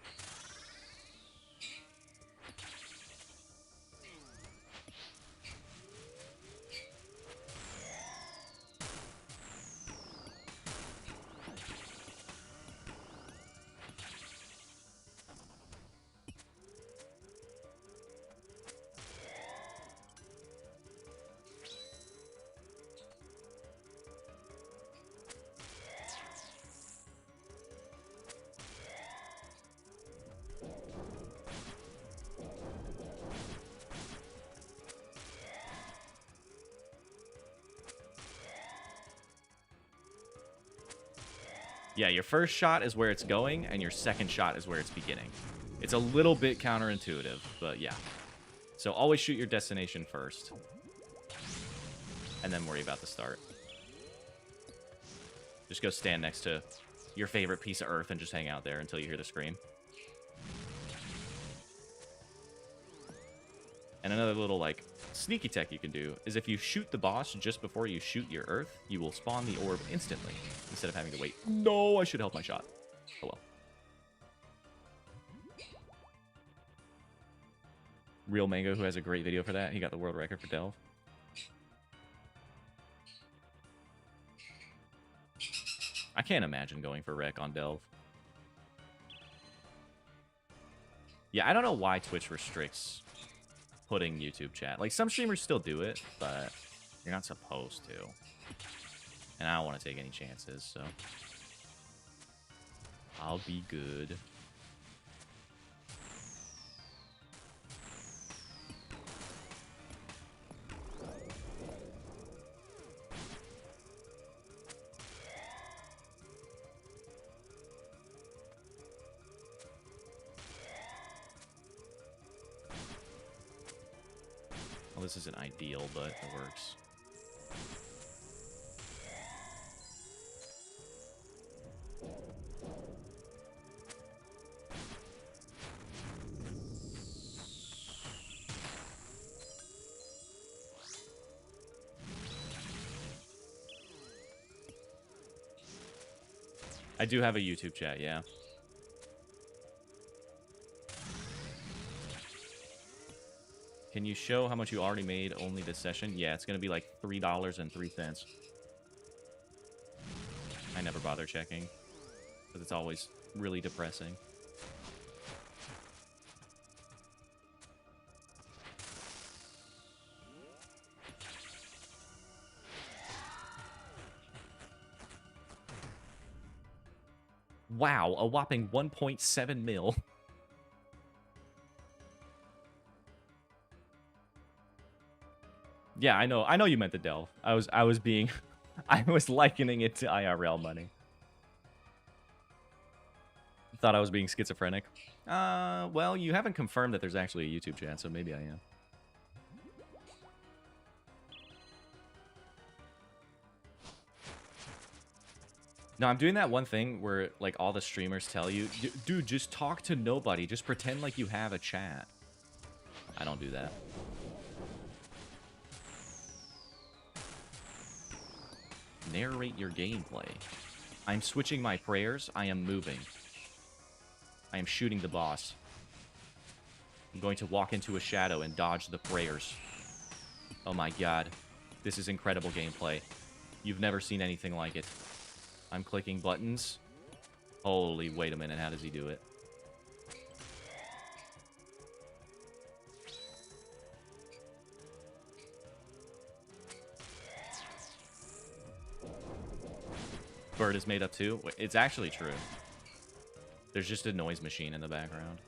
Yeah, your first shot is where it's going, and your second shot is where it's beginning. It's a little bit counterintuitive, but yeah. So always shoot your destination first. And then worry about the start. Just go stand next to your favorite piece of earth and just hang out there until you hear the scream. And another little, like, sneaky tech you can do is if you shoot the boss just before you shoot your earth, you will spawn the orb instantly instead of having to wait. No, I should have held my shot. Oh well. Real Mango, who has a great video for that. He got the world record for Delve. I can't imagine going for Wreck on Delve. Yeah, I don't know why Twitch restricts putting YouTube chat. Like, some streamers still do it, but you're not supposed to. And I don't want to take any chances, so I'll be good. Well, this isn't ideal, but it works. I do have a YouTube chat, yeah. Can you show how much you already made only this session? Yeah, it's going to be like $3.03. I never bother checking because it's always really depressing. Wow, a whopping 1.7 mil. Yeah, I know you meant the Delve. I was being I was likening it to IRL money. Thought I was being schizophrenic. Well, you haven't confirmed that there's actually a YouTube chat, so maybe I am. No, I'm doing that one thing where, like, all the streamers tell you, dude, just talk to nobody. Just pretend like you have a chat. I don't do that. Narrate your gameplay. I'm switching my prayers. I am moving. I am shooting the boss. I'm going to walk into a shadow and dodge the prayers. Oh my god. This is incredible gameplay. You've never seen anything like it. I'm clicking buttons. Holy, wait a minute. How does he do it? Bird is made up too? It's actually true. There's just a noise machine in the background.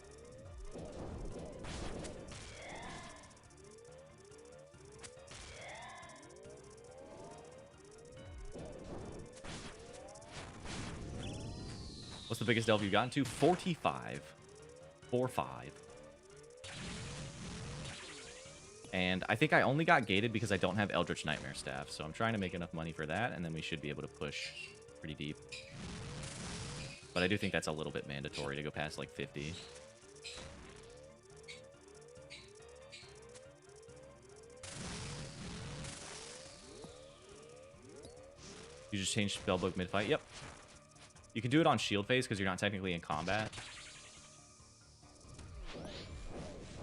What's the biggest delve you've gotten to? 45. 4-5. And I think I only got gated because I don't have Eldritch Nightmare Staff, so I'm trying to make enough money for that, and then we should be able to push pretty deep. But I do think that's a little bit mandatory to go past, like, 50. You just changed spellbook mid-fight? Yep. You can do it on shield phase because you're not technically in combat.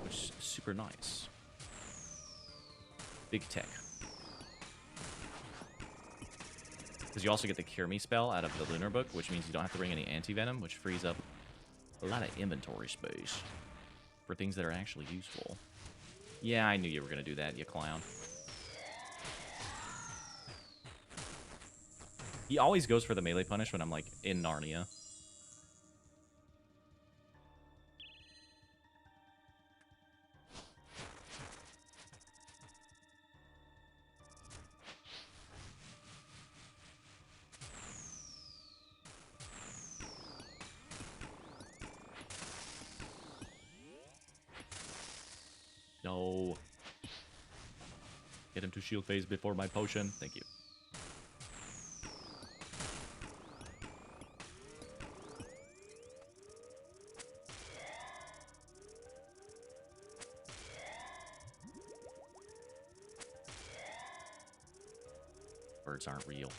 Which is super nice. Big tech. Because you also get the Cure Me spell out of the Lunar Book, which means you don't have to bring any anti-venom, which frees up a lot of inventory space for things that are actually useful. Yeah, I knew you were going to do that, you clown. He always goes for the melee punish when I'm, like, in Narnia. go. Get him to shield phase before my potion. Thank you. Birds aren't real.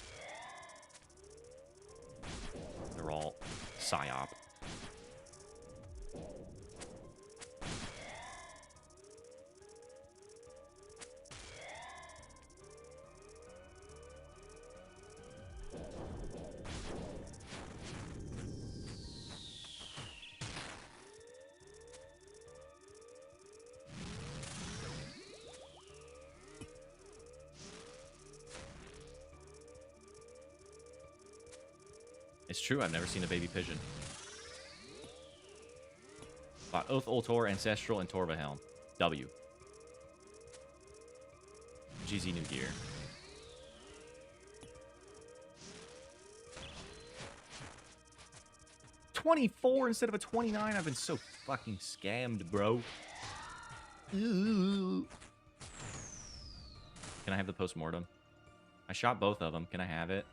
They're all psyop. It's true, I've never seen a baby pigeon. Bought Oath, Ultor, Ancestral, and Torva Helm. W. GZ New Gear. $24 instead of a $29. I've been so fucking scammed, bro. Ooh. Can I have the postmortem? I shot both of them. Can I have it?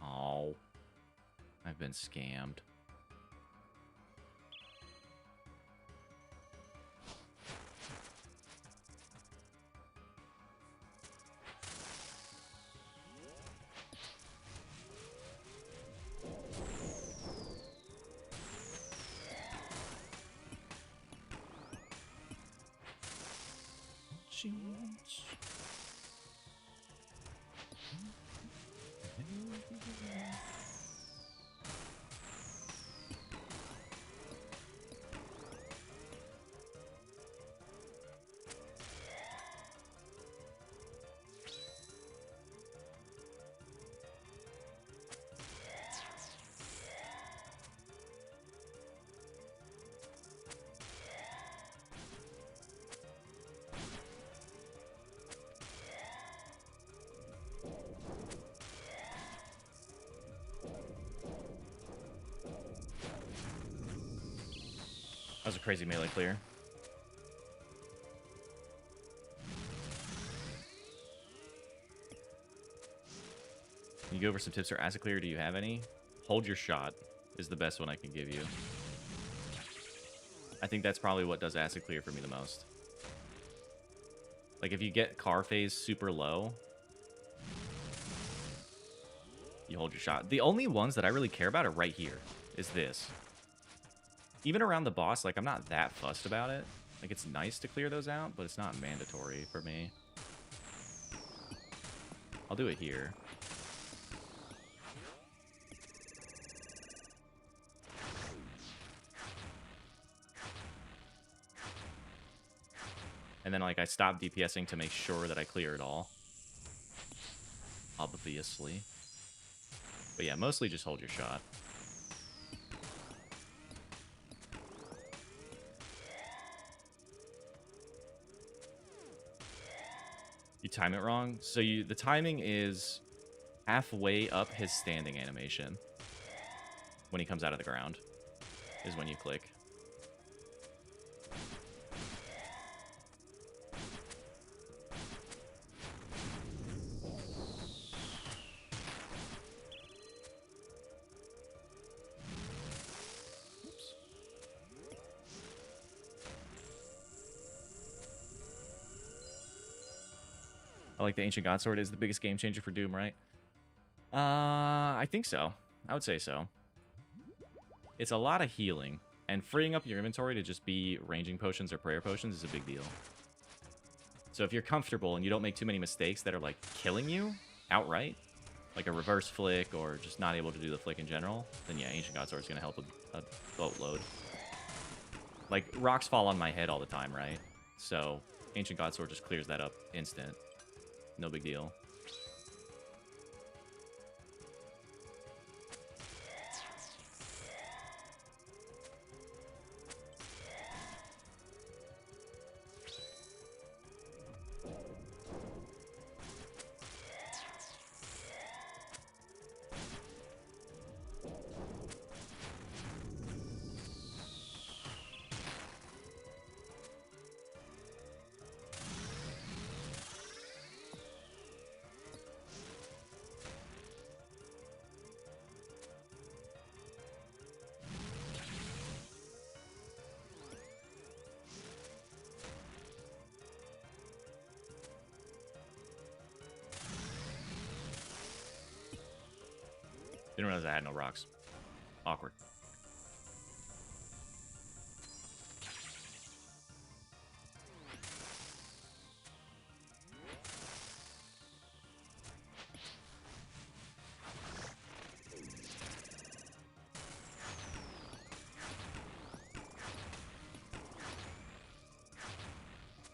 Oh. I've been scammed. That was a crazy melee clear. Can you go over some tips for acid clear? Do you have any? Hold your shot is the best one I can give you. I think that's probably what does acid clear for me the most. Like if you get car phase super low, you hold your shot. The only ones that I really care about are right here, is this. Even around the boss, like, I'm not that fussed about it. Like, it's nice to clear those out, but it's not mandatory for me. I'll do it here. And then, like, I stop DPSing to make sure that I clear it all. Obviously. But yeah, mostly just hold your shot. You time it wrong. So the timing is halfway up his standing animation. When he comes out of the ground is when you click. I like the Ancient God Sword is the biggest game changer for Doom, right? I think so. I would say so. It's a lot of healing, and freeing up your inventory to just be ranging potions or prayer potions is a big deal. So if you're comfortable and you don't make too many mistakes that are, like, killing you outright, like a reverse flick or just not able to do the flick in general, then yeah, Ancient God Sword is going to help a boatload. Like, rocks fall on my head all the time, right? So Ancient God Sword just clears that up instant. No big deal. Didn't realize I had no rocks. Awkward.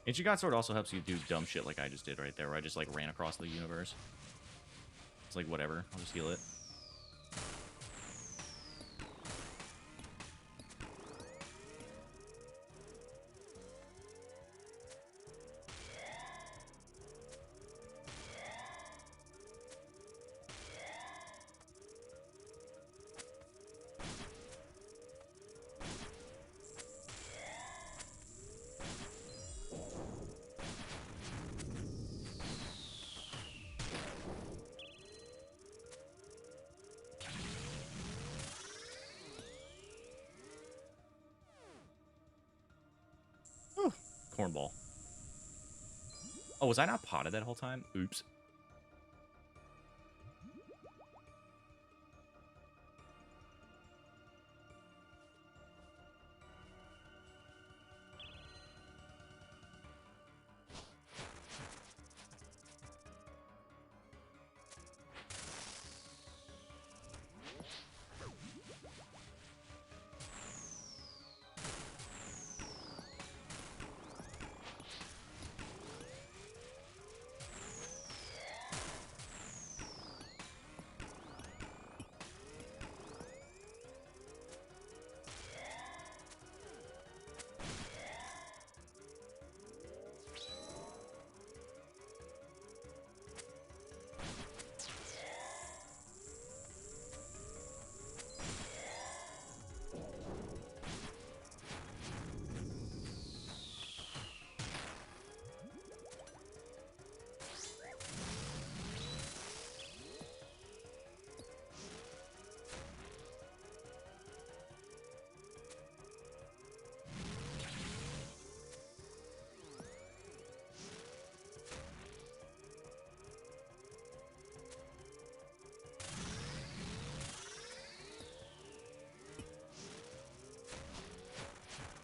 Ancient God Sword also helps you do dumb shit like I just did right there, where I just, like, ran across the universe. It's like, whatever. I'll just heal it. Cornball. Oh, was I not potted that whole time? Oops.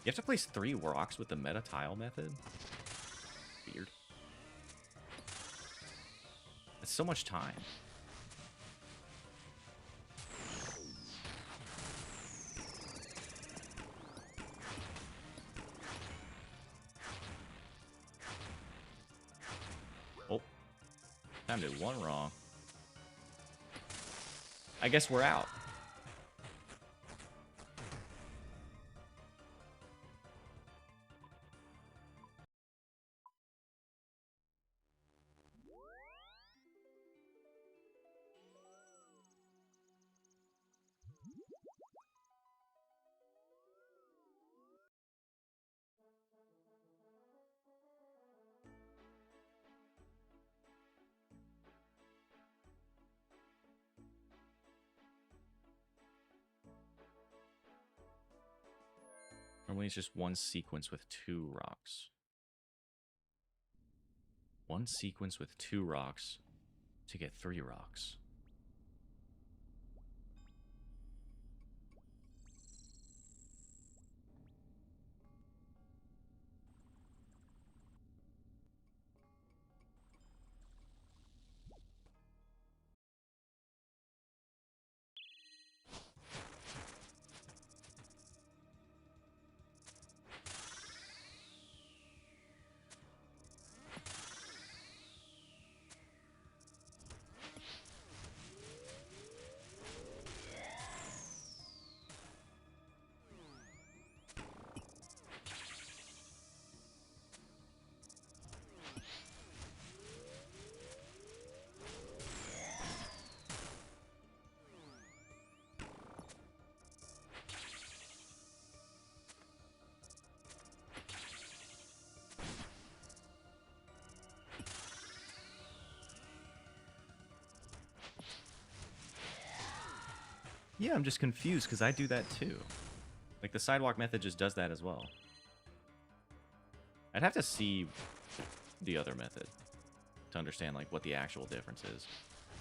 You have to place 3 rocks with the meta tile method? Weird. That's so much time. Oh. Time did one wrong. I guess we're out. Normally it's just one sequence with 2 rocks. One sequence with 2 rocks to get 3 rocks. Yeah, I'm just confused because I do that too. Like, the sidewalk method just does that as well. I'd have to see the other method to understand, like, what the actual difference is.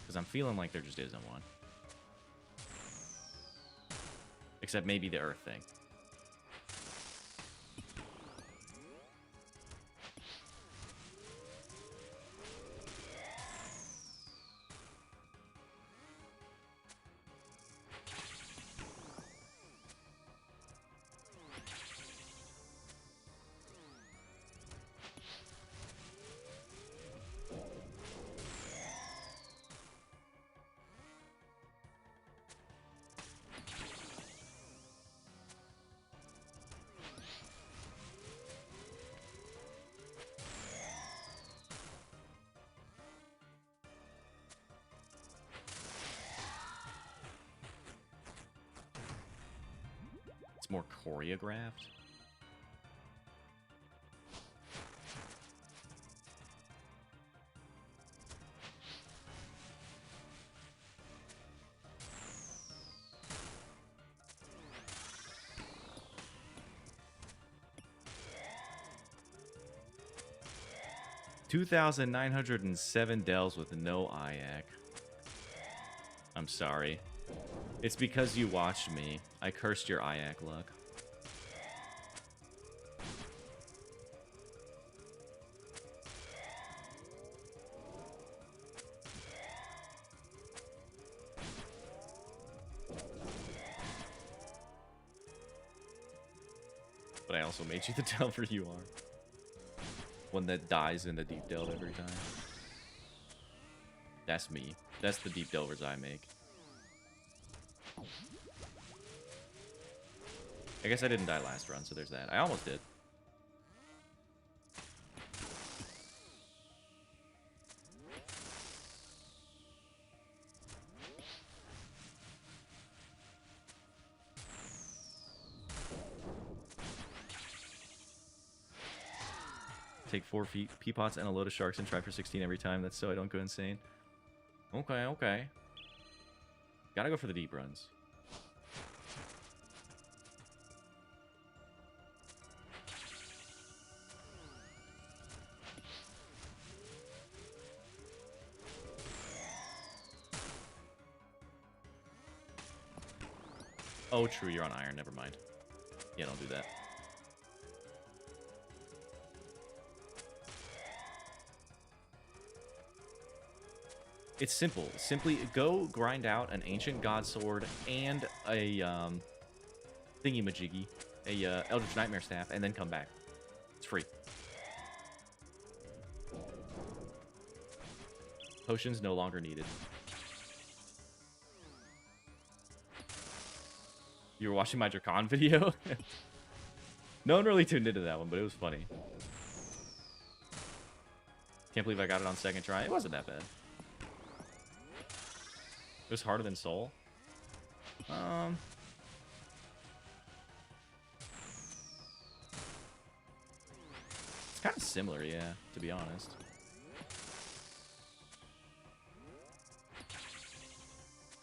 Because I'm feeling like there just isn't one. Except maybe the earth thing. It's more choreographed. $2,907 dells with no IAC. I'm sorry. It's because you watched me. I cursed your IAC luck. But I also made you the Delver you are. One that dies in the deep delve every time. That's me. That's the deep delvers I make. I guess I didn't die last run, so there's that. I almost did. Take 4 pea pots and a load of sharks and try for 16 every time. That's so I don't go insane. Okay, okay. Gotta go for the deep runs. Oh, true, you're on iron. Never mind. Yeah, don't do that. It's simple. Simply go grind out an Ancient God Sword and a thingy-majiggy, a Eldritch Nightmare Staff, and then come back. It's free. Potions no longer needed. You were watching my Drakon video? No one really tuned into that one, but it was funny. Can't believe I got it on second try. It wasn't that bad. It was harder than Soul. It's kind of similar, yeah, to be honest.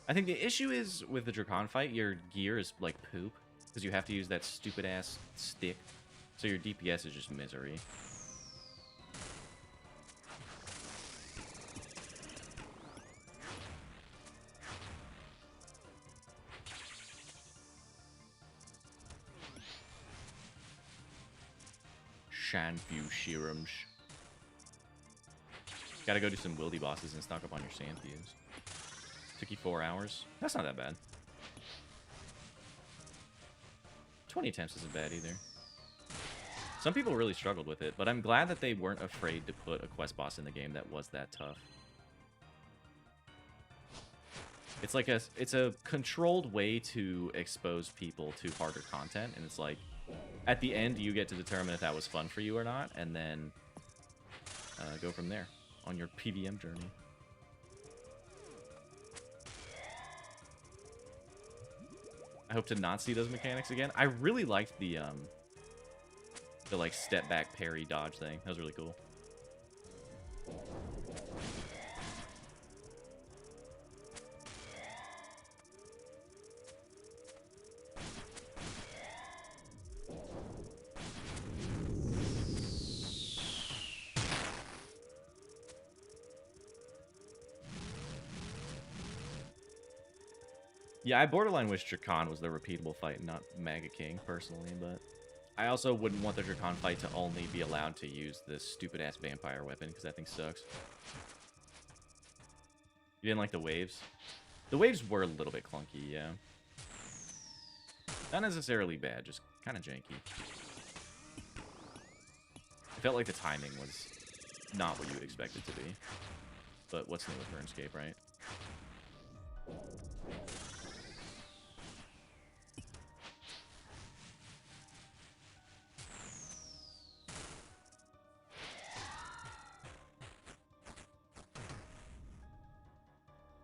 I think the issue is with the Drakon fight, your gear is like poop. Because you have to use that stupid-ass stick. So your DPS is just misery. Shanfu Shirams. Gotta go do some wildy bosses and stock up on your sand fuse. Took you 4 hours. That's not that bad. 20 attempts isn't bad either. Some people really struggled with it, but I'm glad that they weren't afraid to put a quest boss in the game that was that tough. It's like it's a controlled way to expose people to harder content, and it's like, at the end, you get to determine if that was fun for you or not, and then go from there on your PvM journey. I hope to not see those mechanics again. I really liked the like step back parry dodge thing. That was really cool. Yeah, I borderline wish Drakon was the repeatable fight, not Mega King, personally, but I also wouldn't want the Drakon fight to only be allowed to use this stupid-ass vampire weapon, because that thing sucks. You didn't like the waves? The waves were a little bit clunky, yeah. Not necessarily bad, just kind of janky. It felt like the timing was not what you would expect it to be. But what's new with RuneScape, right?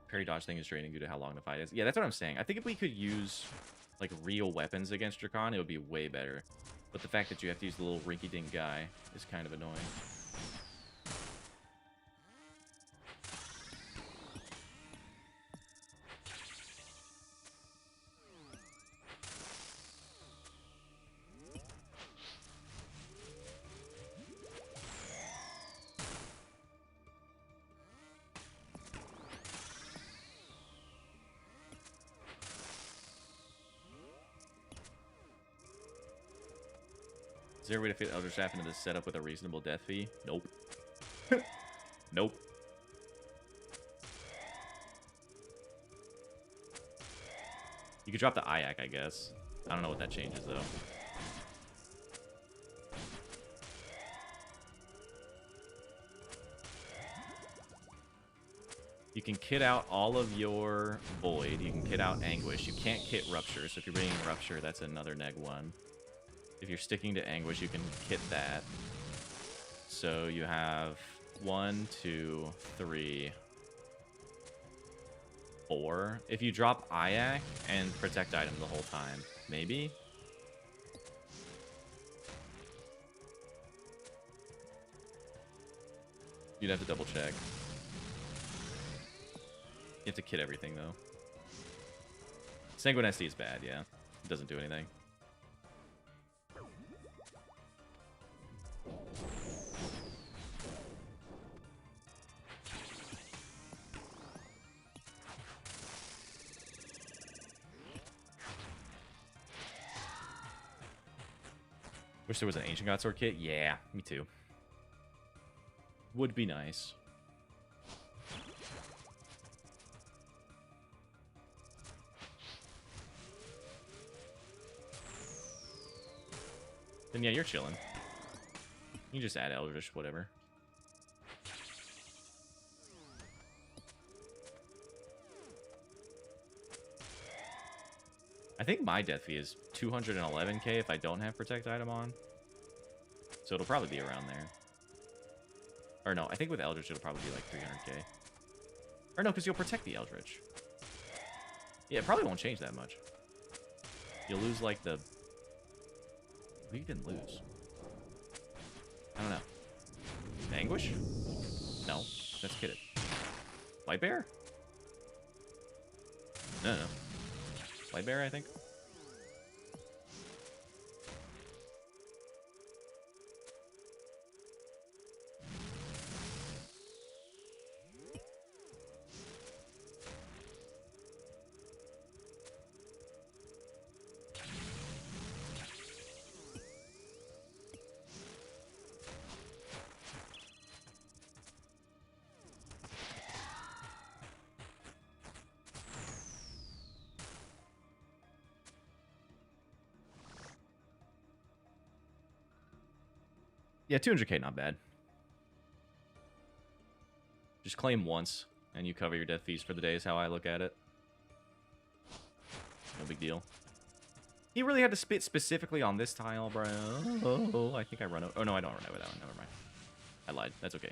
Parry dodge thing is draining due to how long the fight is. Yeah, that's what I'm saying. I think if we could use, like, real weapons against Drakon, it would be way better. But the fact that you have to use the little rinky-dink guy is kind of annoying. Is there a way to fit Elder Staff into this setup with a reasonable death fee? Nope. Nope. You could drop the Ayak, I guess. I don't know what that changes, though. You can kit out all of your Void. You can kit out Anguish. You can't kit Rupture, so if you're bringing Rupture, that's another -1. If you're sticking to Anguish, you can kit that. So you have 1, 2, 3, 4. If you drop Ayak and protect item the whole time, maybe? You'd have to double check. You have to kit everything, though. Sanguine SD is bad, yeah. It doesn't do anything. Wish there was an Ancient Godsword kit. Yeah, me too. Would be nice. Then yeah, you're chilling. You just add Eldritch, whatever. I think my death fee is 211k if I don't have Protect item on. So it'll probably be around there. Or no, I think with Eldritch it'll probably be like 300k. Or no, because you'll protect the Eldritch. Yeah, it probably won't change that much. You'll lose like the... What do you even lose? I don't know. Anguish? No, that's kitted. Light Bear? No. Light Bear, I think. Yeah, 200k, not bad. Just claim once, and you cover your death fees for the day is how I look at it. No big deal. He really had to spit specifically on this tile, bro. Oh, I think I run over... Oh, no, I don't run over that one. Never mind. I lied. That's okay.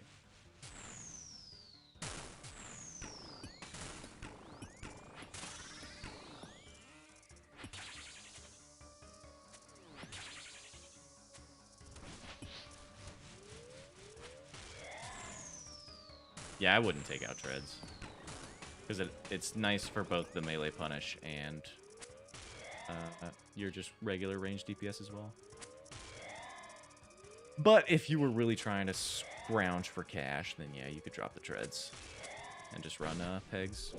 Yeah, I wouldn't take out Treads. Because it's nice for both the melee punish and your just regular range DPS as well. But if you were really trying to scrounge for cash, then yeah, you could drop the Treads and just run Pegs.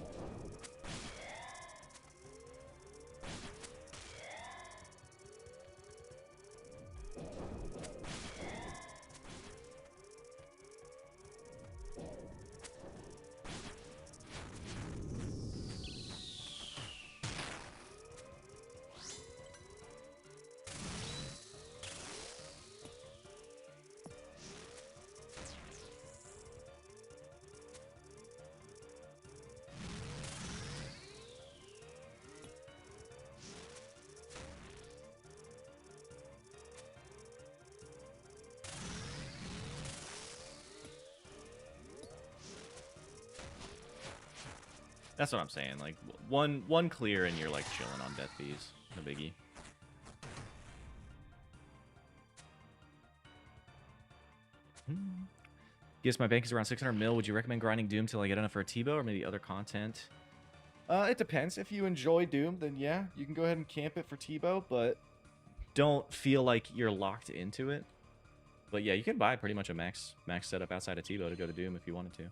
That's what I'm saying. Like, one clear and you're, like, chilling on death fees. No biggie. Guess my bank is around 600 mil. Would you recommend grinding Doom till I get enough for a T-Bow or maybe other content? It depends. If you enjoy Doom, then yeah, you can go ahead and camp it for T-Bow, but don't feel like you're locked into it. But yeah, you can buy pretty much a max setup outside of T-Bow to go to Doom if you wanted to.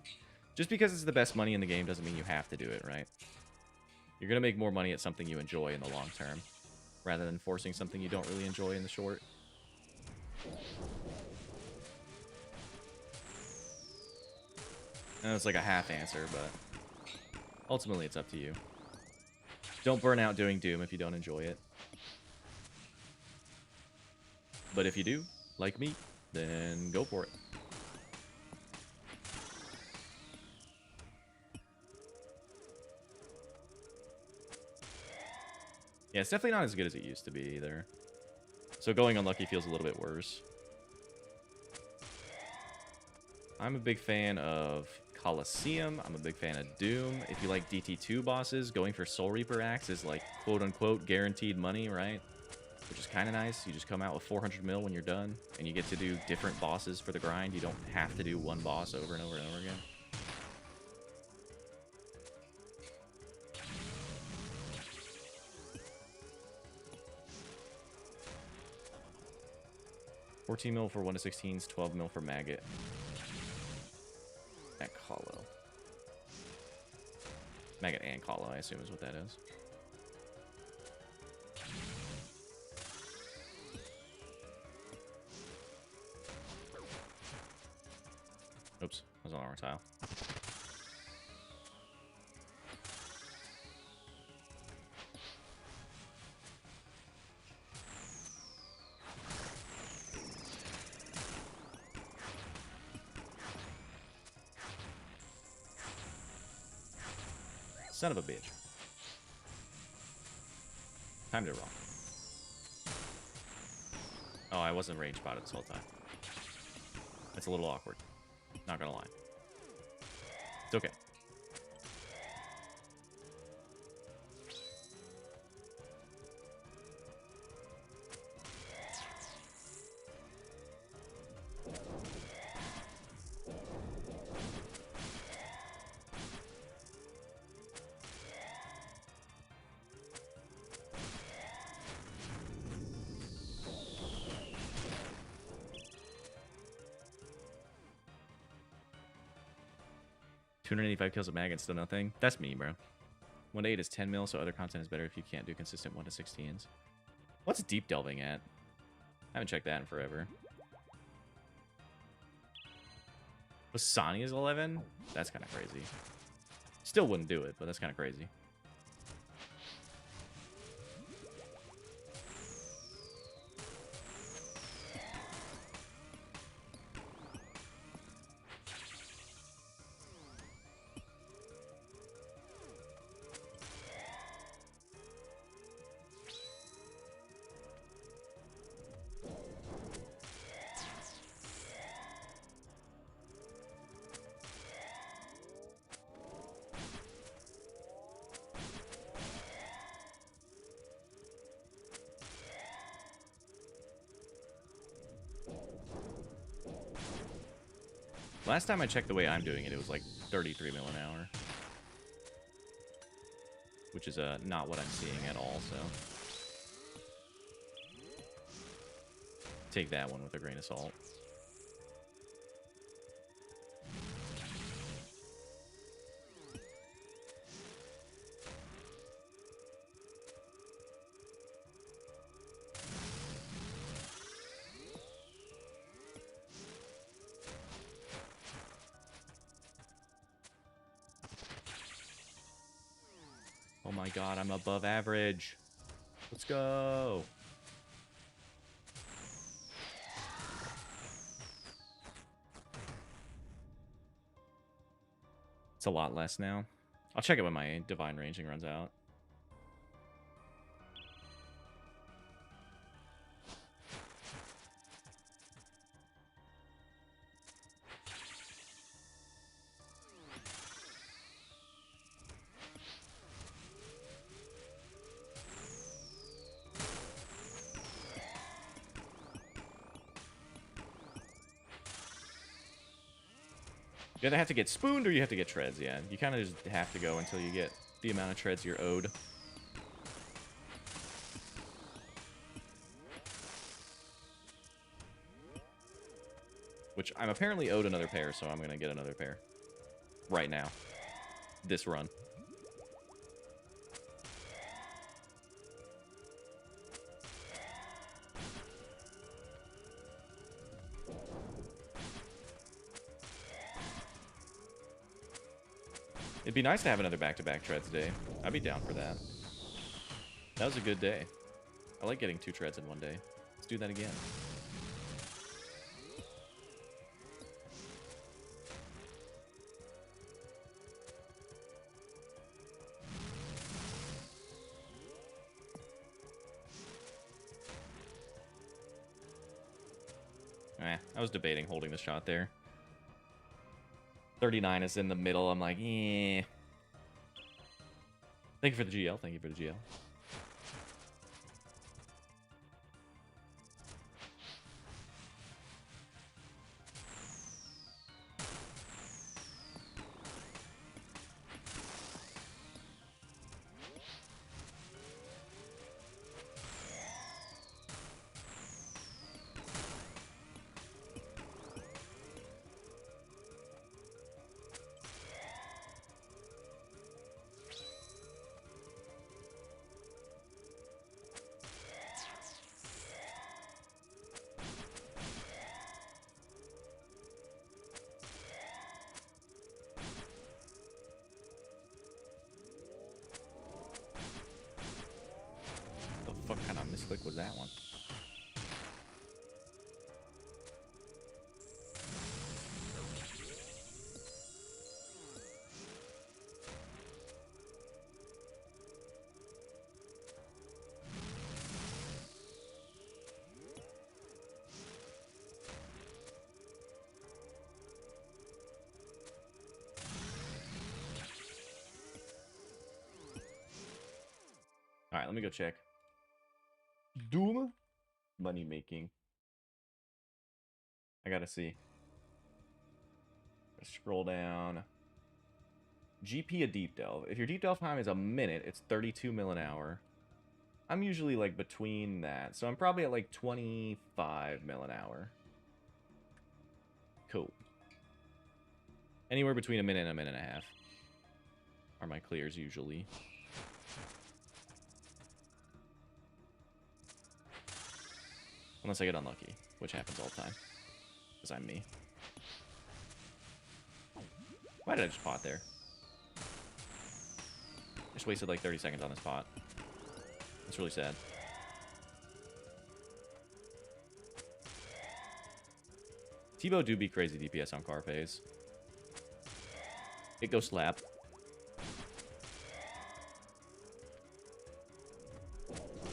Just because it's the best money in the game doesn't mean you have to do it, right? You're going to make more money at something you enjoy in the long term, rather than forcing something you don't really enjoy in the short. And it's like a half answer, but ultimately it's up to you. Don't burn out doing Doom if you don't enjoy it. But if you do, like me, then go for it. Yeah, it's definitely not as good as it used to be either. So going unlucky feels a little bit worse. I'm a big fan of Coliseum. I'm a big fan of Doom. If you like DT2 bosses, going for Soul Reaper Axe is like quote-unquote guaranteed money, right? Which is kind of nice. You just come out with 400 mil when you're done, and you get to do different bosses for the grind. You don't have to do one boss over and over and over again. $14 mil for 1 to 16s, 12 mil for Maggot. At Colo. Maggot and Colo, I assume is what that is. Oops, I was on the wrong tile. Son of a bitch. Timed it wrong. Oh, I wasn't range spotted this whole time. It's a little awkward. Not gonna lie. It's okay. $285 kills a mag and still nothing. That's me, bro. 1 to 8 is 10 mil, so other content is better if you can't do consistent 1 to 16s. What's deep delving at? I haven't checked that in forever. Wasani is 11? That's kind of crazy. Still wouldn't do it, but that's kind of crazy. Last time I checked the way I'm doing it, it was like 33 mil an hour. Which is not what I'm seeing at all, so... take that one with a grain of salt. Oh my god, I'm above average. Let's go. It's a lot less now. I'll check it when my divine ranging runs out. You either have to get spooned or you have to get treads, yeah. You kind of just have to go until you get the amount of treads you're owed. Which I'm apparently owed another pair, so I'm going to get another pair. Right now. This run. It'd be nice to have another back-to-back treads day. I'd be down for that. That was a good day. I like getting 2 treads in one day. Let's do that again. I was debating holding the shot there. 39 is in the middle. I'm like, eh. Thank you for the GL. Thank you for the GL. What kind of misclick was that one? All right, let me go check. Doom money making. I gotta see. Scroll down. GP a deep delve. If your deep delve time is a minute, it's 32 mil an hour. I'm usually like between that, so I'm probably at like 25 mil an hour. Cool. Anywhere between a minute and a minute and a half are my clears usually. Unless I get unlucky, which happens all the time. Because I'm me. Why did I just pot there? Just wasted like 30 seconds on this pot. That's really sad. T-Bow do be crazy DPS on Carpays. It goes slap.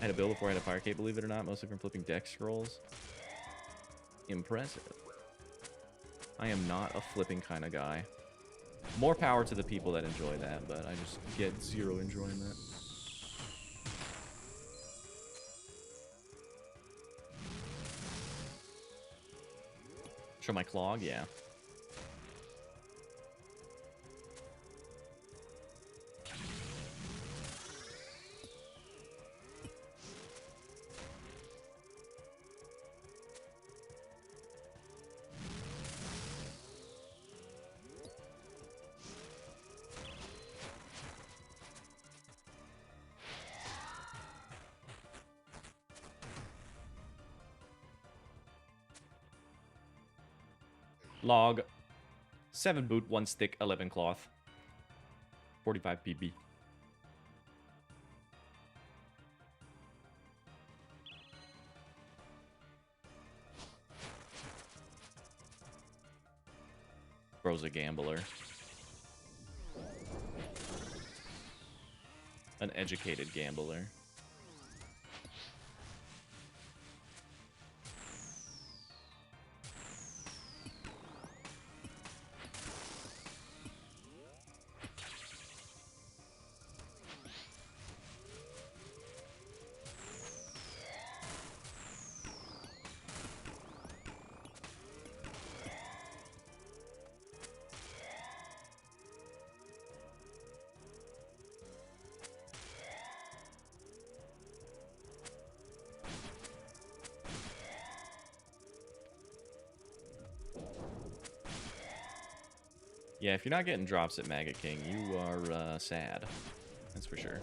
I had a build before I had a fire cape, believe it or not, mostly from flipping deck scrolls. Impressive. I am not a flipping kind of guy. More power to the people that enjoy that, but I just get zero enjoyment. Show my clog, yeah. Log. 7 boot, 1 stick, 11 cloth. 45 PB. Bro's a gambler. An educated gambler. Yeah, if you're not getting drops at Maggot King, you are sad. That's for sure.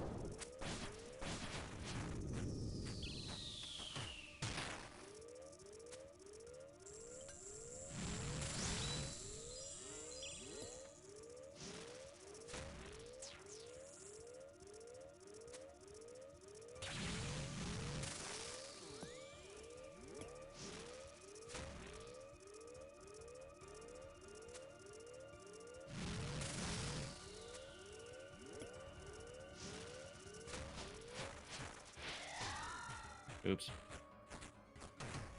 Oops.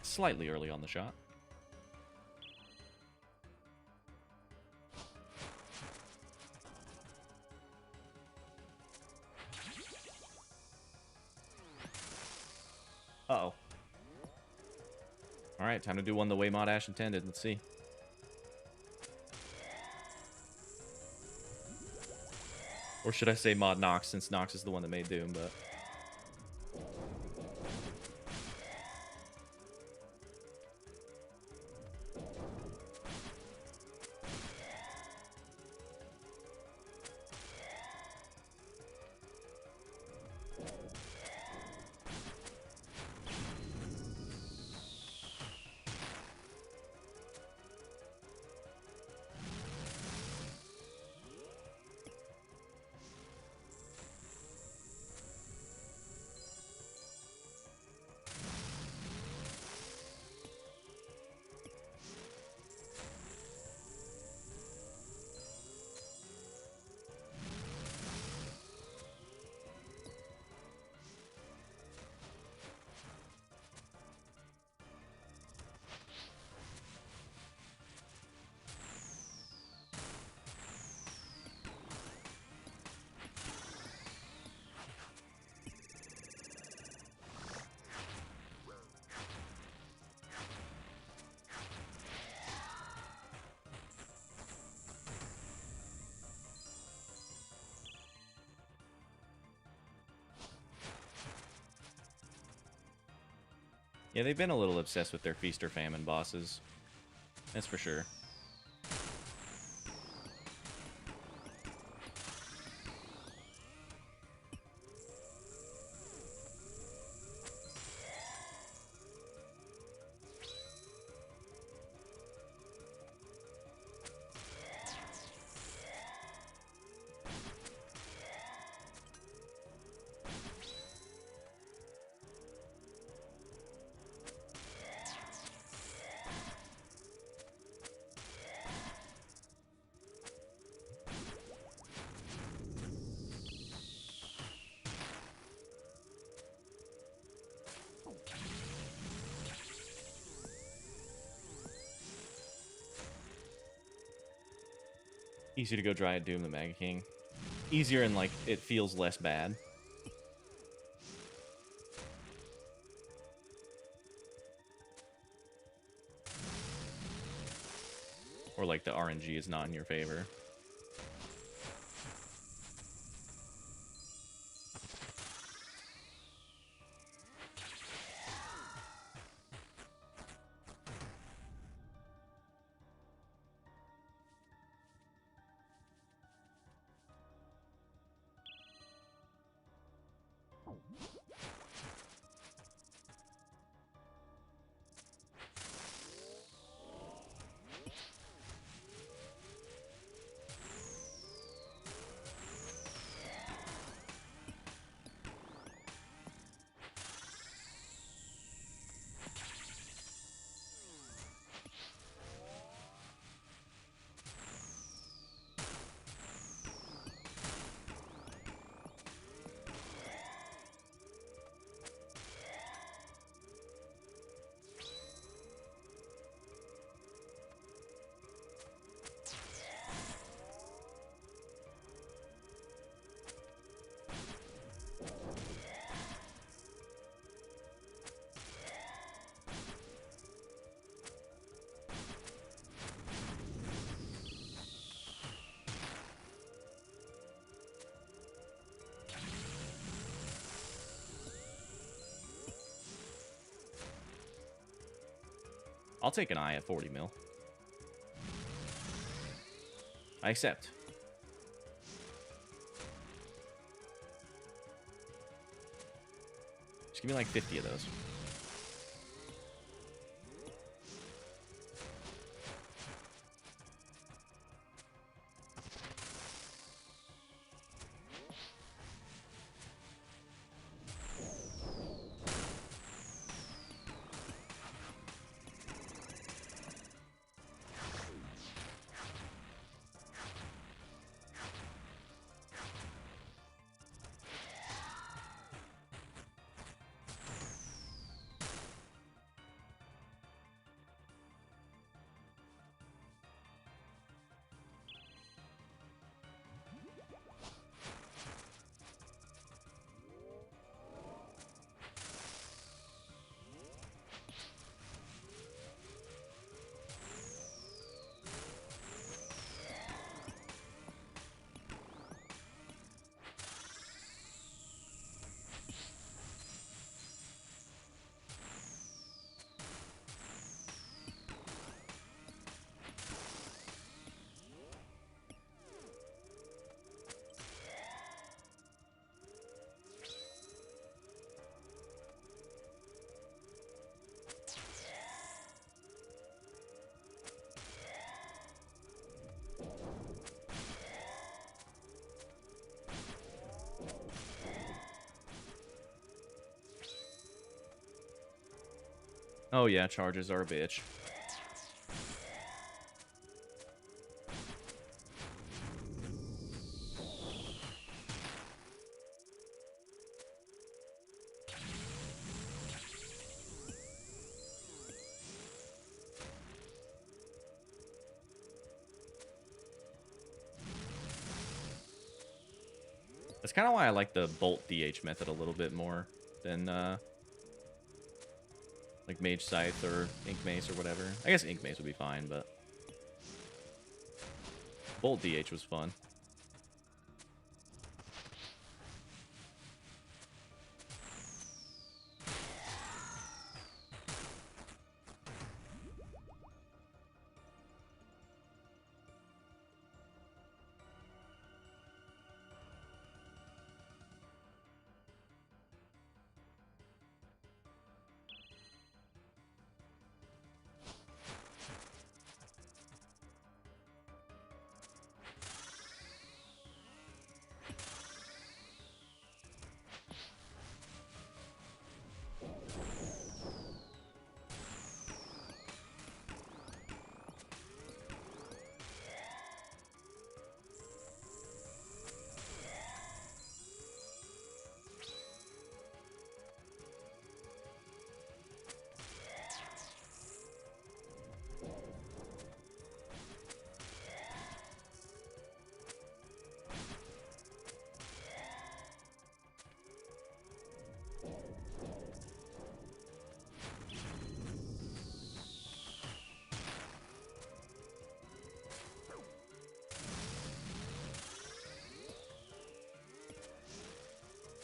Slightly early on the shot. Uh-oh. Alright, time to do one the way Mod Ash intended. Let's see. Or should I say Mod Nox, since Nox is the one that made Doom, but... Yeah, they've been a little obsessed with their Feast or Famine bosses. That's for sure. Easier to go dry at Doom the Maggot King. Easier and, like, it feels less bad. Or, like, the RNG is not in your favor. I'll take an eye at 40 mil. I accept. Just give me like 50 of those. Oh yeah, charges are a bitch. That's kind of why I like the Bolt DH method a little bit more than like Mage Scythe or Ink Mace or whatever. I guess Ink Mace would be fine, but Bolt DH was fun.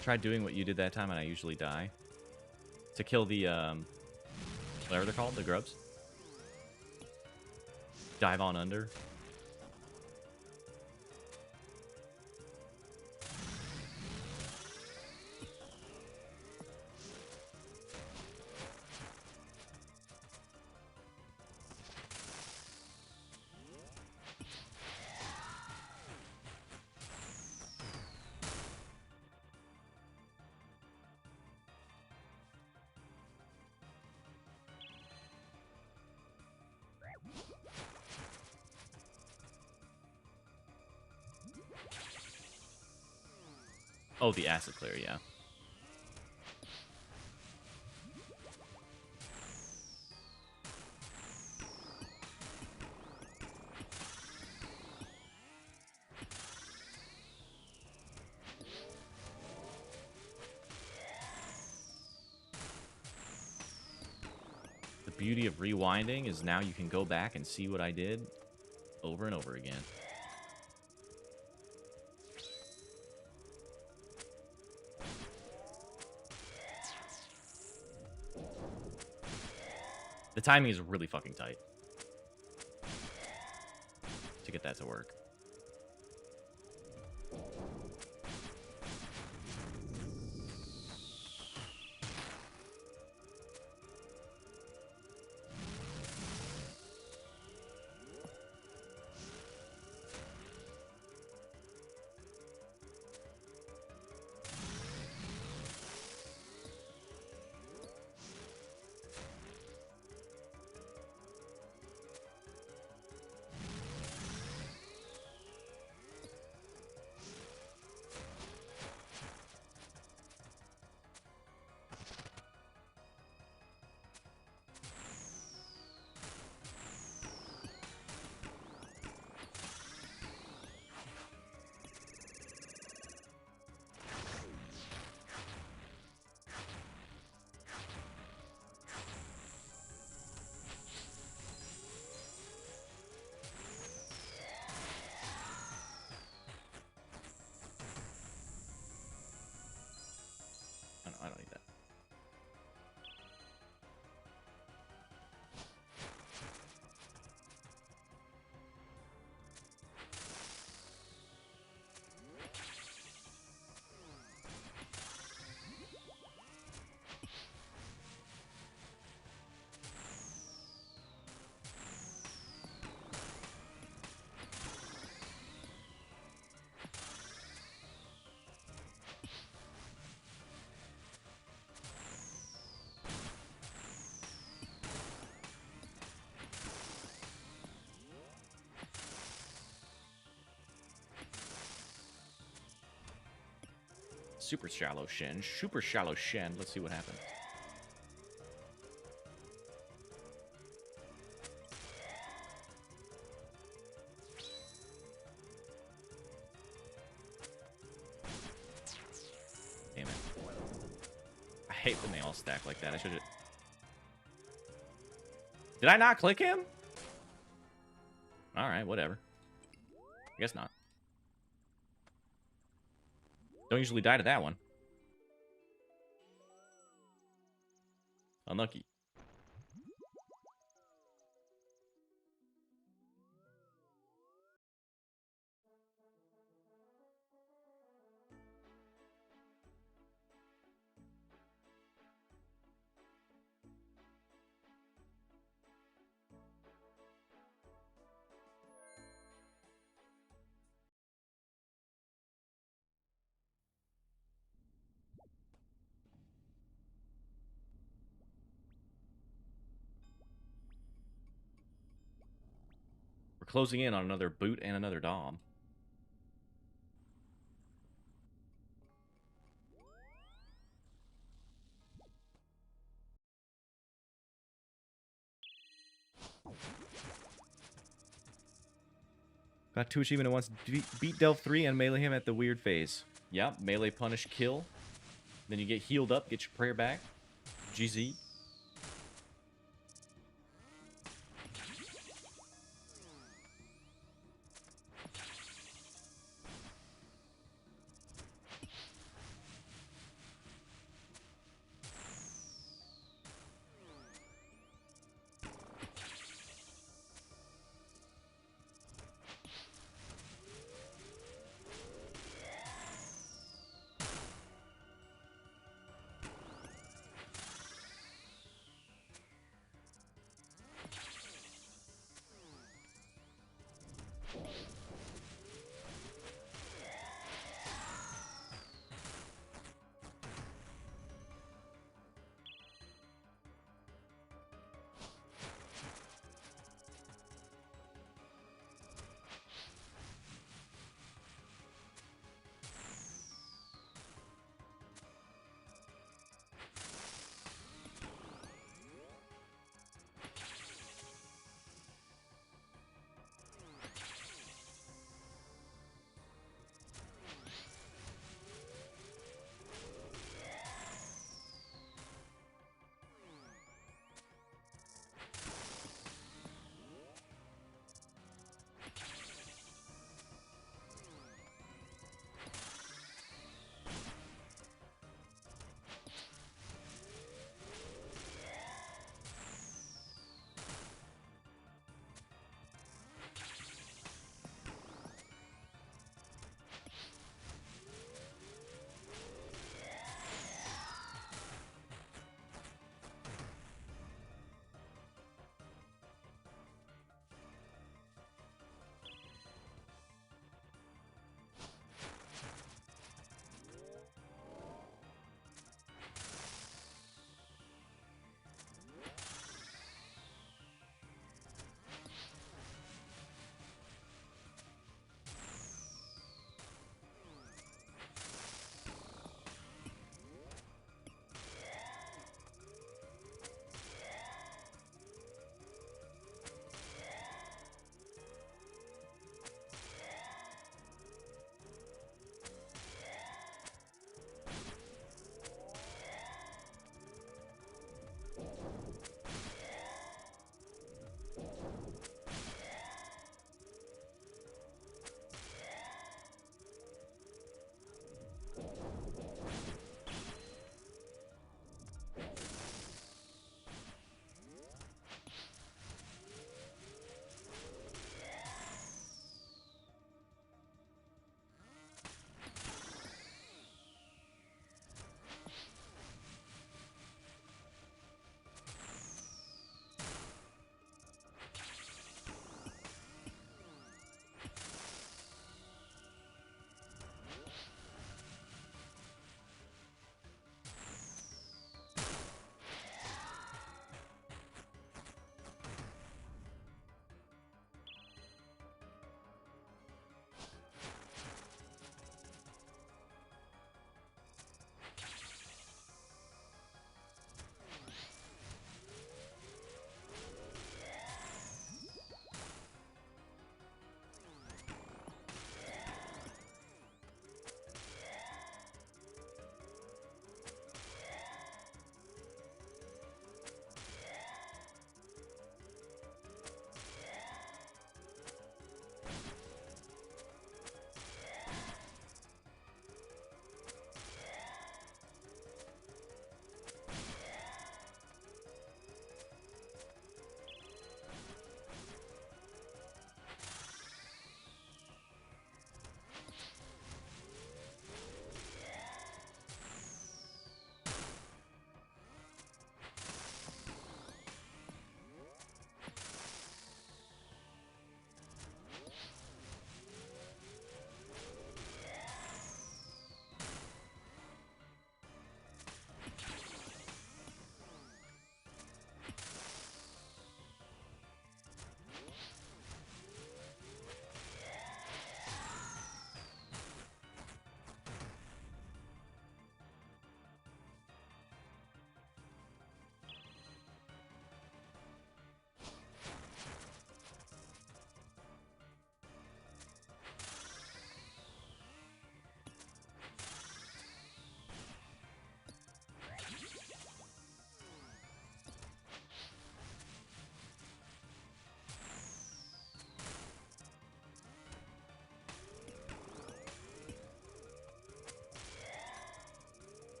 Try doing what you did that time and I usually die. To kill the, whatever they're called, the grubs. Dive on under. Oh, the acid clear, yeah. The beauty of rewinding is now you can go back and see what I did over and over again. The timing is really fucking tight to get that to work. super shallow Shen. Super shallow Shen. Let's see what happens. Damn it. I hate when they all stack like that. I should have... Did I not click him? Alright, whatever. I guess not. Don't usually die to that one. Unlucky. We're closing in on another boot and another Dom. Got 2 achievement at once. Beat Delve 3 and melee him at the weird phase. Yep, melee punish kill. Then you get healed up, get your prayer back. GZ.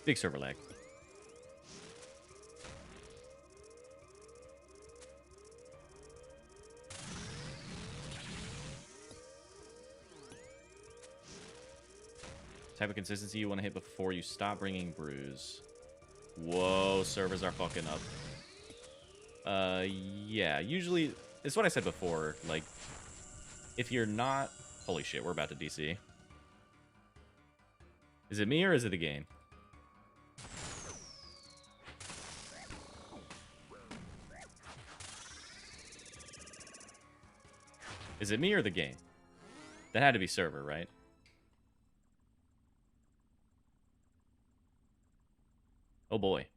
Big server lag. Type of consistency you want to hit before you stop bringing brews. Whoa, servers are fucking up. Yeah, usually, it's what I said before, like, if you're not... Holy shit, we're about to DC. Is it me or is it the game? Is it me or the game? That had to be server, right? Oh boy.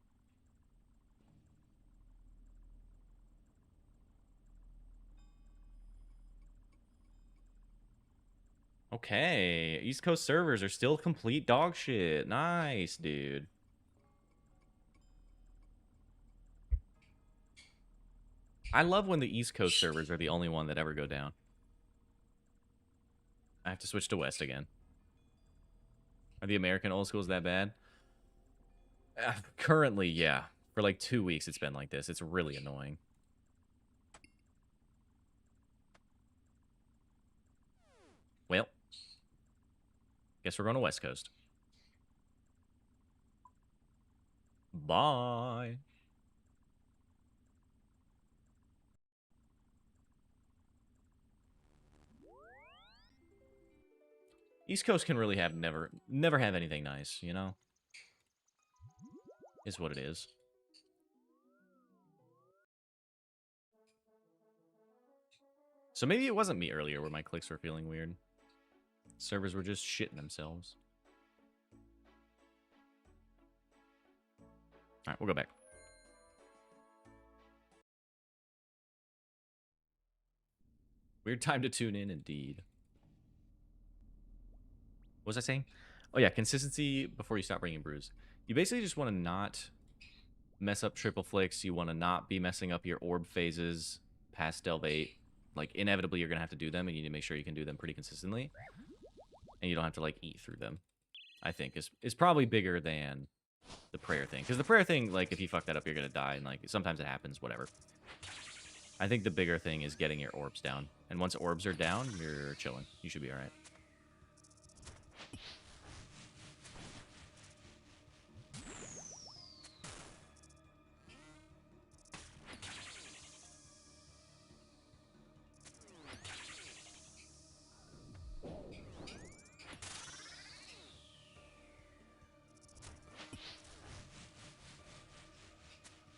Okay, East Coast servers are still complete dog shit. Nice, dude. I love when the East Coast servers are the only one that ever go down. I have to switch to West again. Are the American old schools that bad? Currently, yeah. For like 2 weeks it's been like this. It's really annoying. Well, guess we're going to West Coast. Bye. East Coast can really have never have anything nice, you know? Is what it is. So maybe it wasn't me earlier where my clicks were feeling weird. Servers were just shitting themselves. Alright, we'll go back. Weird time to tune in, indeed. What was I saying? Oh yeah, consistency before you stop bringing brews. You basically just want to not mess up triple flicks. You want to not be messing up your orb phases past Delve 8. Like, inevitably, you're going to have to do them, and you need to make sure you can do them pretty consistently. And you don't have to, like, eat through them, I think, is probably bigger than the prayer thing. Because the prayer thing, like, if you fuck that up, you're going to die, and, like, sometimes it happens, whatever. I think the bigger thing is getting your orbs down. And once orbs are down, you're chilling. You should be alright.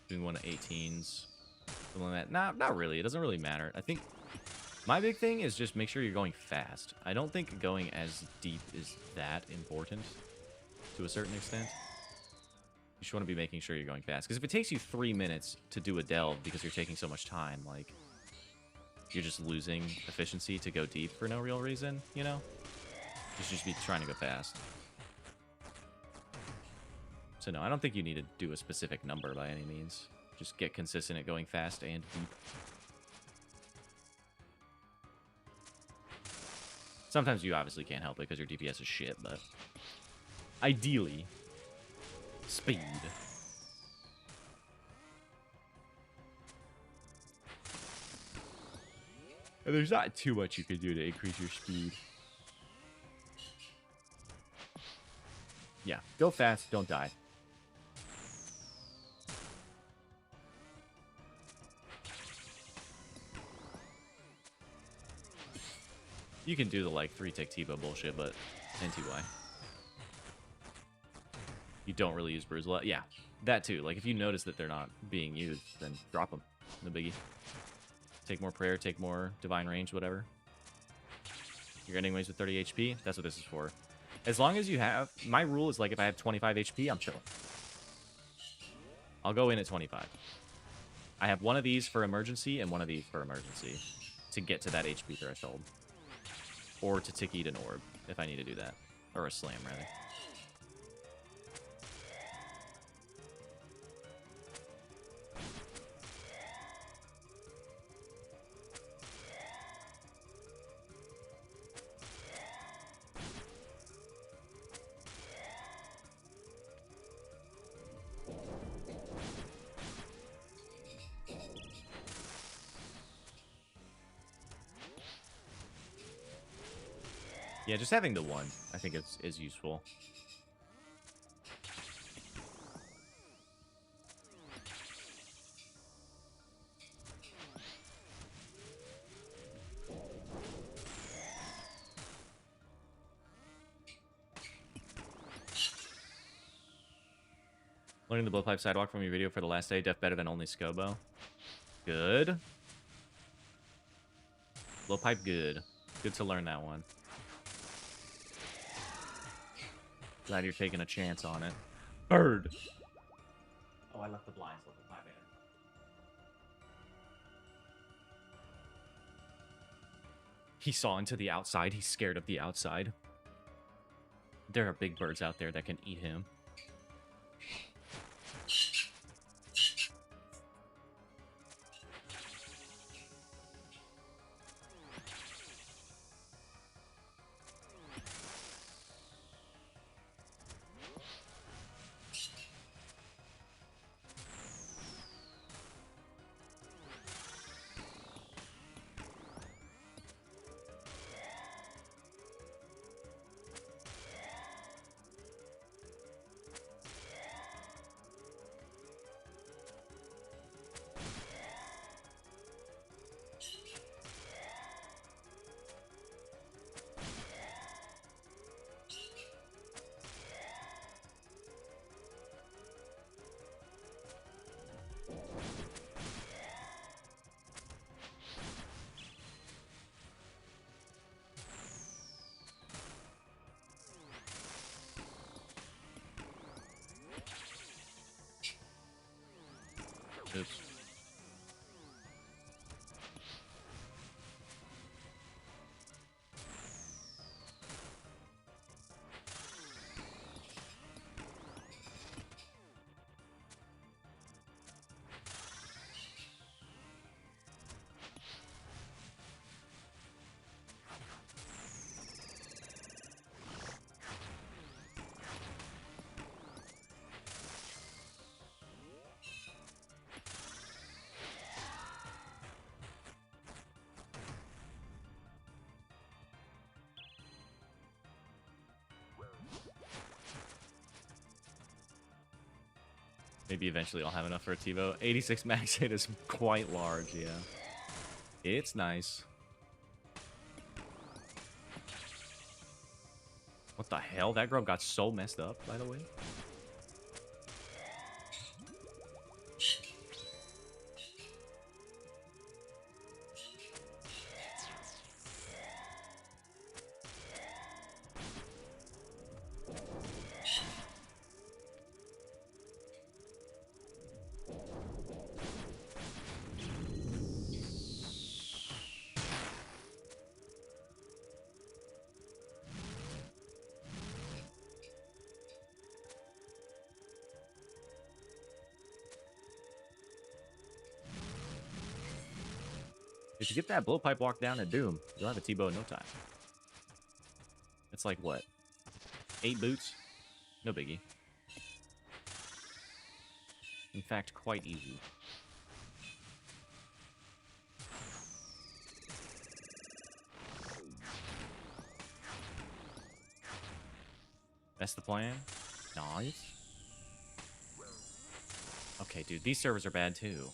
Doing one of 18s. Something like that. Nah, not really. It doesn't really matter. I think my big thing is just make sure you're going fast. I don't think going as deep is that important to a certain extent. You just want to be making sure you're going fast. Because if it takes you 3 minutes to do a delve because you're taking so much time, like, you're just losing efficiency to go deep for no real reason, you know? You should just be trying to go fast. So no, I don't think you need to do a specific number by any means. Just get consistent at going fast and deep. Sometimes you obviously can't help it because your DPS is shit, but ideally, speed. And there's not too much you can do to increase your speed. Yeah, go fast, don't die. You can do the, like, 3-tick T-bow bullshit, but NTY. You don't really use brews a lot. Yeah, that too. Like, if you notice that they're not being used, then drop them. No biggie. Take more prayer, take more divine range, whatever. You're ending ways with 30 HP. That's what this is for. As long as you have... My rule is, like, if I have 25 HP, I'm chilling. I'll go in at 25. I have one of these for emergency and one of these for emergency to get to that HP threshold. Or to tick eat an orb, if I need to do that. Or a slam, rather. Yeah, just having the one, I think is useful. Learning the blowpipe sidewalk from your video for the last day. Def better than only Scobo. Good. Blowpipe good. Good to learn that one. Glad you're taking a chance on it. Bird. Oh, I left the blinds open. My bad. He saw into the outside. He's scared of the outside. There are big birds out there that can eat him. Oops. Maybe eventually I'll have enough for a TiVo. 86 max hit is quite large, yeah. It's nice. What the hell? That grub got so messed up, by the way. If you get that blowpipe walk down at Doom, you'll have a T-bow in no time. It's like, what? 8 boots? No biggie. In fact, quite easy. That's the plan? Nice. Okay, dude, these servers are bad too.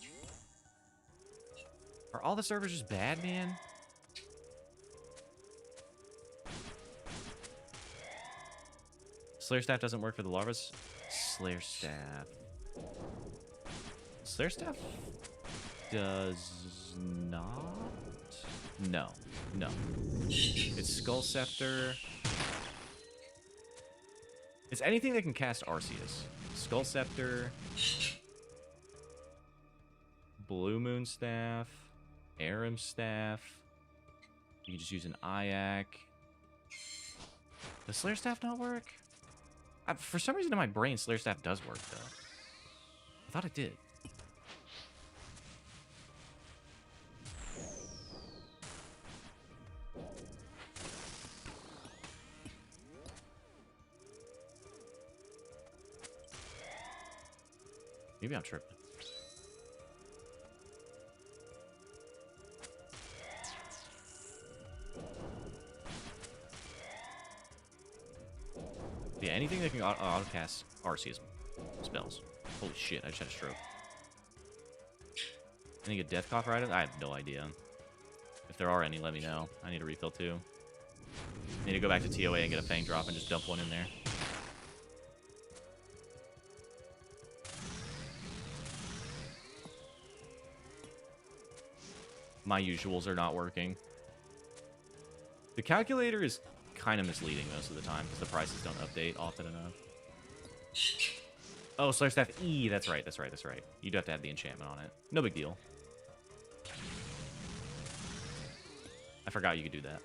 Are all the servers just bad, man? Slayer Staff doesn't work for the larvas. Slayer Staff. Slayer Staff does not? No. No. It's Skull Scepter. It's anything that can cast Arceus. Skull Scepter. Blue Moon Staff. Aram Staff. You can just use an Iac. Does Slayer Staff not work? For some reason in my brain, Slayer Staff does work, though. I thought it did. Maybe I'm tripping. can auto-cast Arceus spells. Holy shit, I just had a stroke. Any good Death Cough items? I have no idea. If there are any, let me know. I need a refill too. I need to go back to TOA and get a Fang drop and just dump one in there. My usuals are not working. The calculator is kind of misleading most of the time because the prices don't update often enough. Oh, Slayer Staff E. That's right. You do have to have the enchantment on it. No big deal. I forgot you could do that.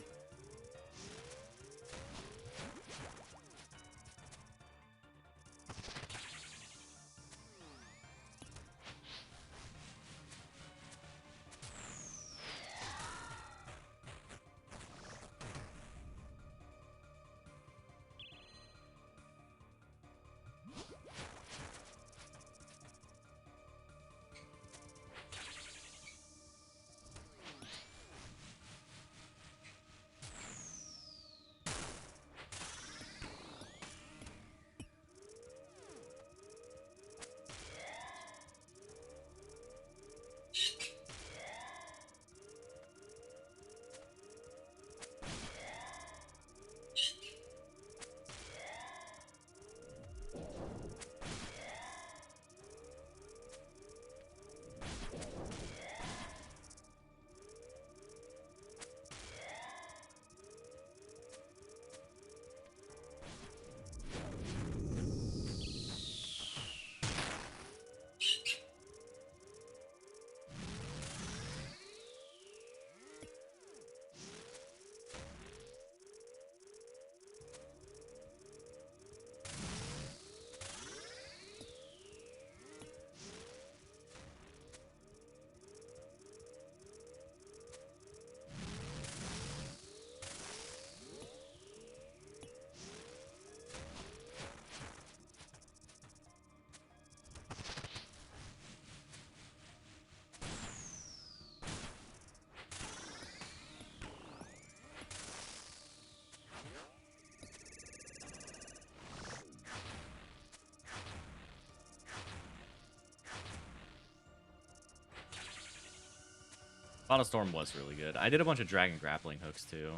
Final Storm was really good. I did a bunch of Dragon Grappling hooks, too.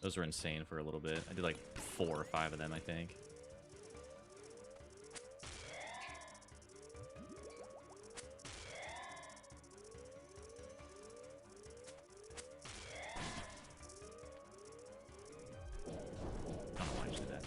Those were insane for a little bit. I did like 4 or 5 of them, I think. I don't know why I just did that.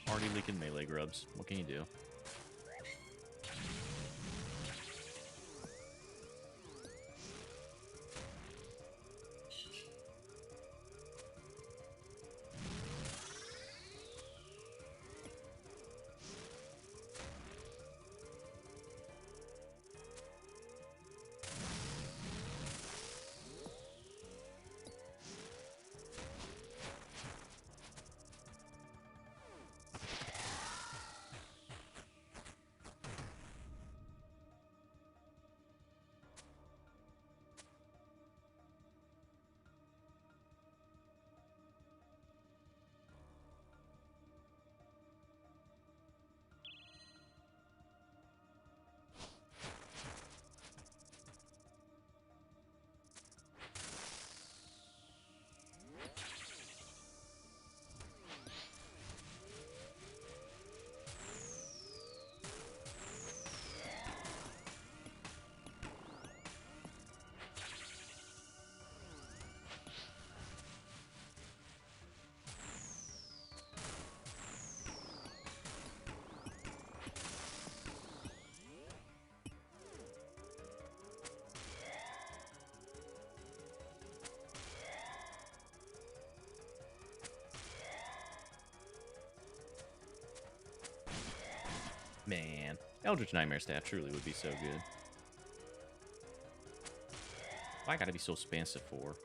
Already leaking melee grubs. What can you do? Man, Eldritch Nightmare Staff truly would be so good. Why I gotta be so expensive for?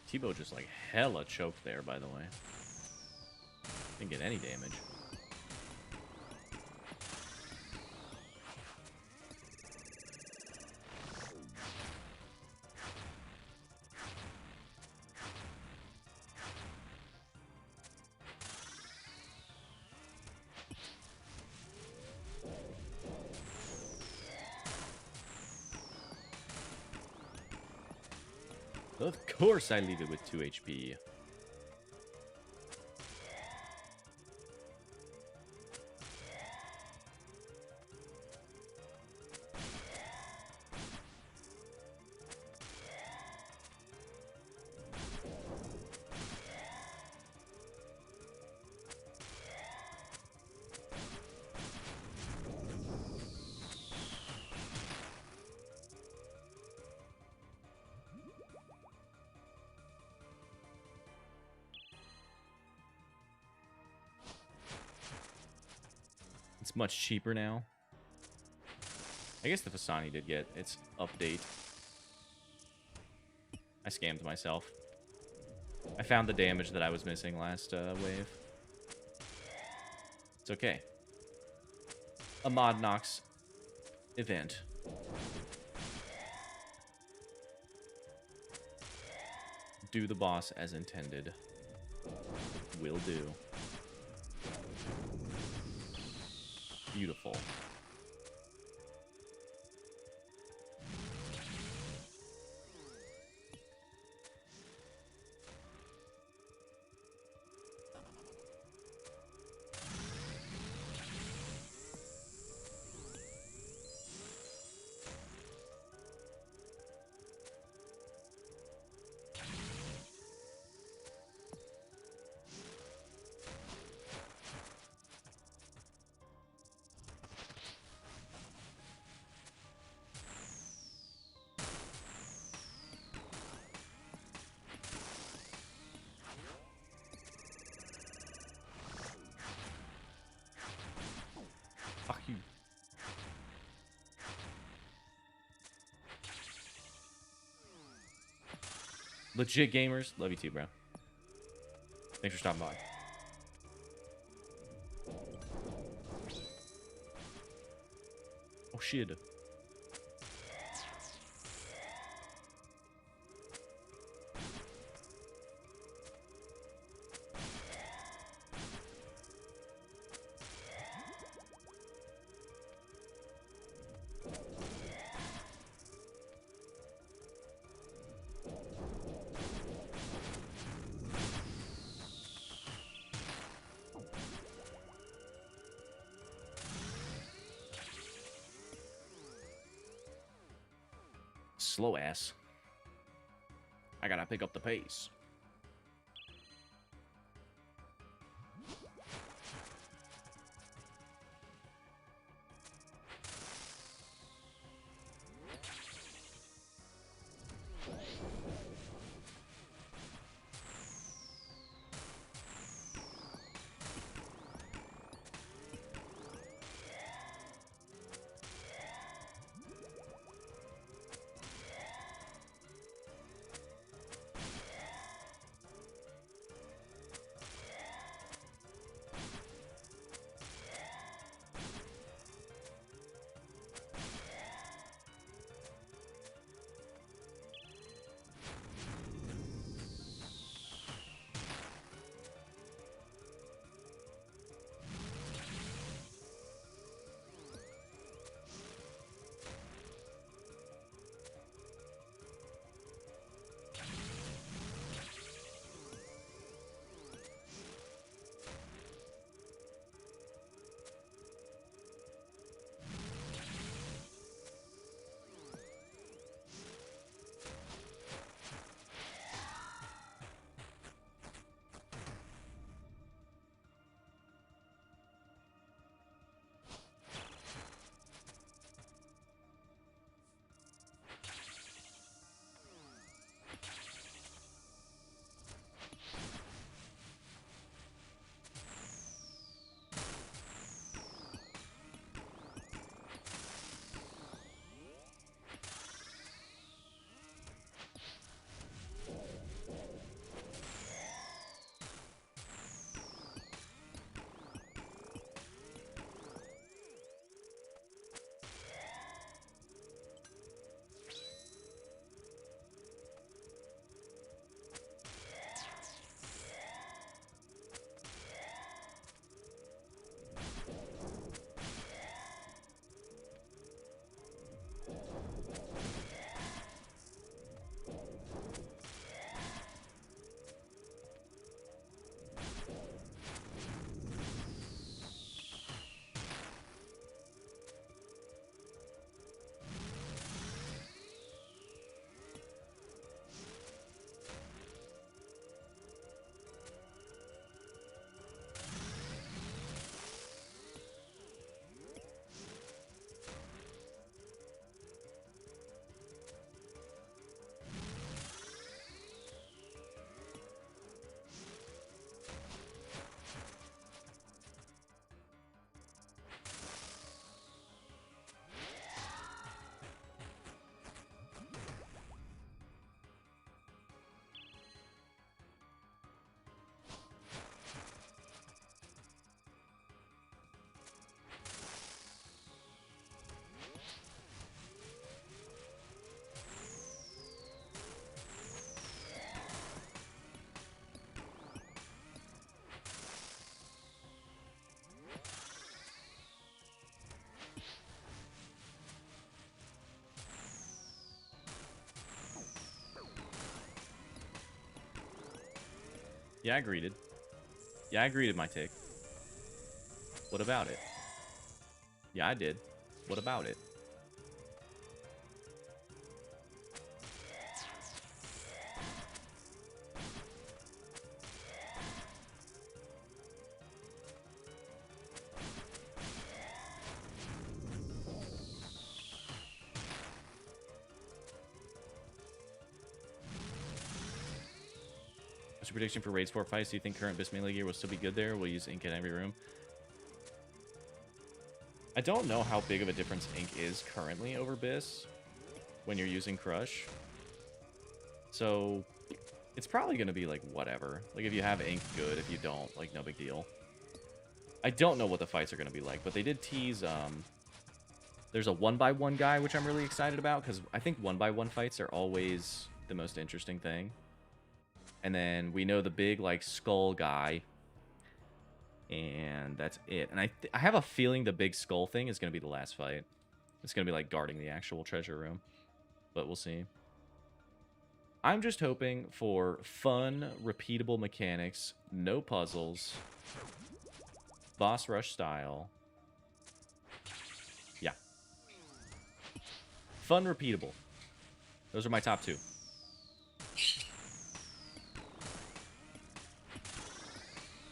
T-Bow just like hella choked there, by the way. Didn't get any damage. Of course I leave it with 2 HP. It's much cheaper now. I guess the Fasani did get its update. I scammed myself. I found the damage that I was missing last wave. It's okay. A Mod Nox event. Do the boss as intended. Will do. Beautiful. Fuck you. Legit gamers, love you too, bro. Thanks for stopping by. Oh shit. Slow ass. I gotta pick up the pace. Yeah, I greeted. Yeah, I greeted my tick. What about it? Yeah, I did. What about it? What's your prediction for Raids 4 fights? Do you think current Bismelee gear will still be good there? We'll use ink in every room. I don't know how big of a difference ink is currently over Bis when you're using Crush. So it's probably going to be like whatever. Like if you have ink, good. If you don't, like no big deal. I don't know what the fights are going to be like, but they did tease there's a 1x1 guy, which I'm really excited about, because I think 1x1 fights are always the most interesting thing. And then we know the big, like, skull guy. And that's it. And I have a feeling the big skull thing is going to be the last fight. It's going to be, like, guarding the actual treasure room. But we'll see. I'm just hoping for fun, repeatable mechanics, no puzzles, boss rush style. Yeah. Fun, repeatable. Those are my top two.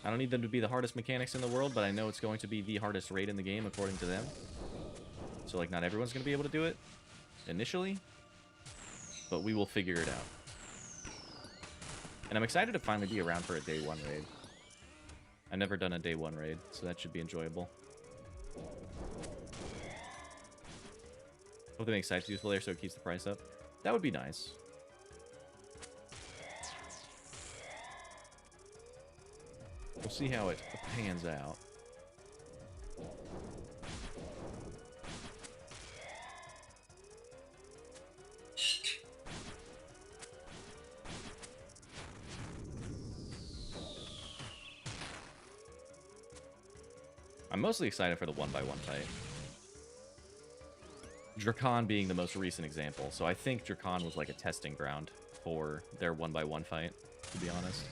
I don't need them to be the hardest mechanics in the world, but I know it's going to be the hardest raid in the game, according to them. So, like, not everyone's going to be able to do it initially, but we will figure it out. And I'm excited to finally be around for a day one raid. I've never done a day one raid, so that should be enjoyable. Hope they make sites useful there so it keeps the price up. That would be nice. We'll see how it pans out. I'm mostly excited for the 1x1 fight. Drakon being the most recent example, so I think Drakon was like a testing ground for their 1x1 fight, to be honest.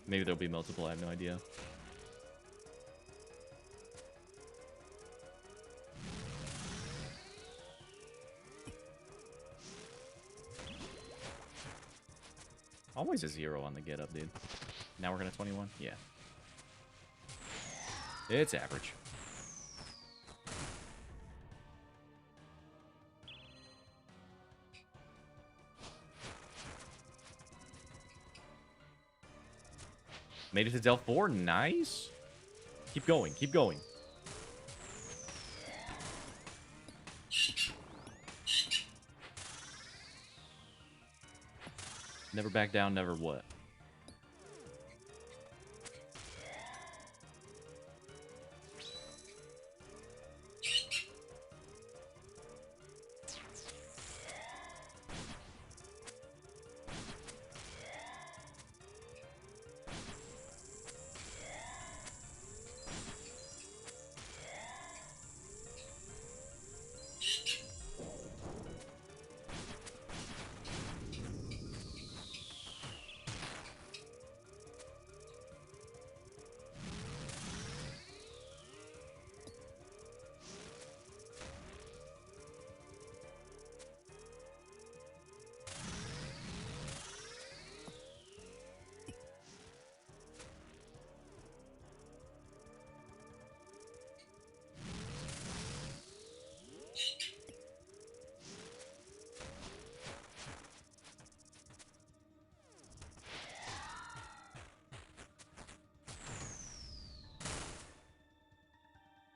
Maybe there'll be multiple, I have no idea. Always a 0 on the get up, dude. Now we're gonna 21? Yeah. It's average. Made it to Del 4. Nice. Keep going. Keep going. Never back down, never what?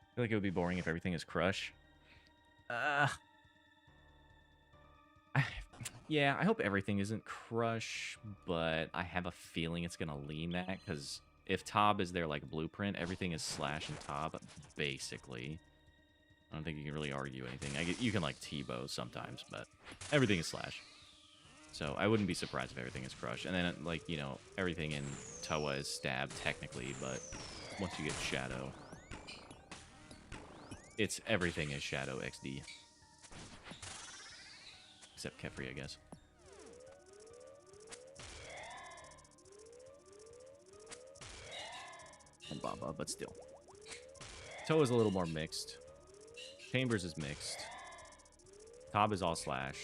I feel like it would be boring if everything is Crush. Yeah, I hope everything isn't Crush, but I have a feeling it's going to lean that, because if Tob is their, like, blueprint, everything is Slash and Tob, basically. I don't think you can really argue anything. You can, like, T-bow sometimes, but everything is Slash. So I wouldn't be surprised if everything is Crush. And then, like, you know, everything in Toa is Stab, technically, but once you get Shadow, it's everything is Shadow XD. Except Kefri, I guess. Baba, but still. Toa's a little more mixed. Chambers is mixed. Cobb is all slash.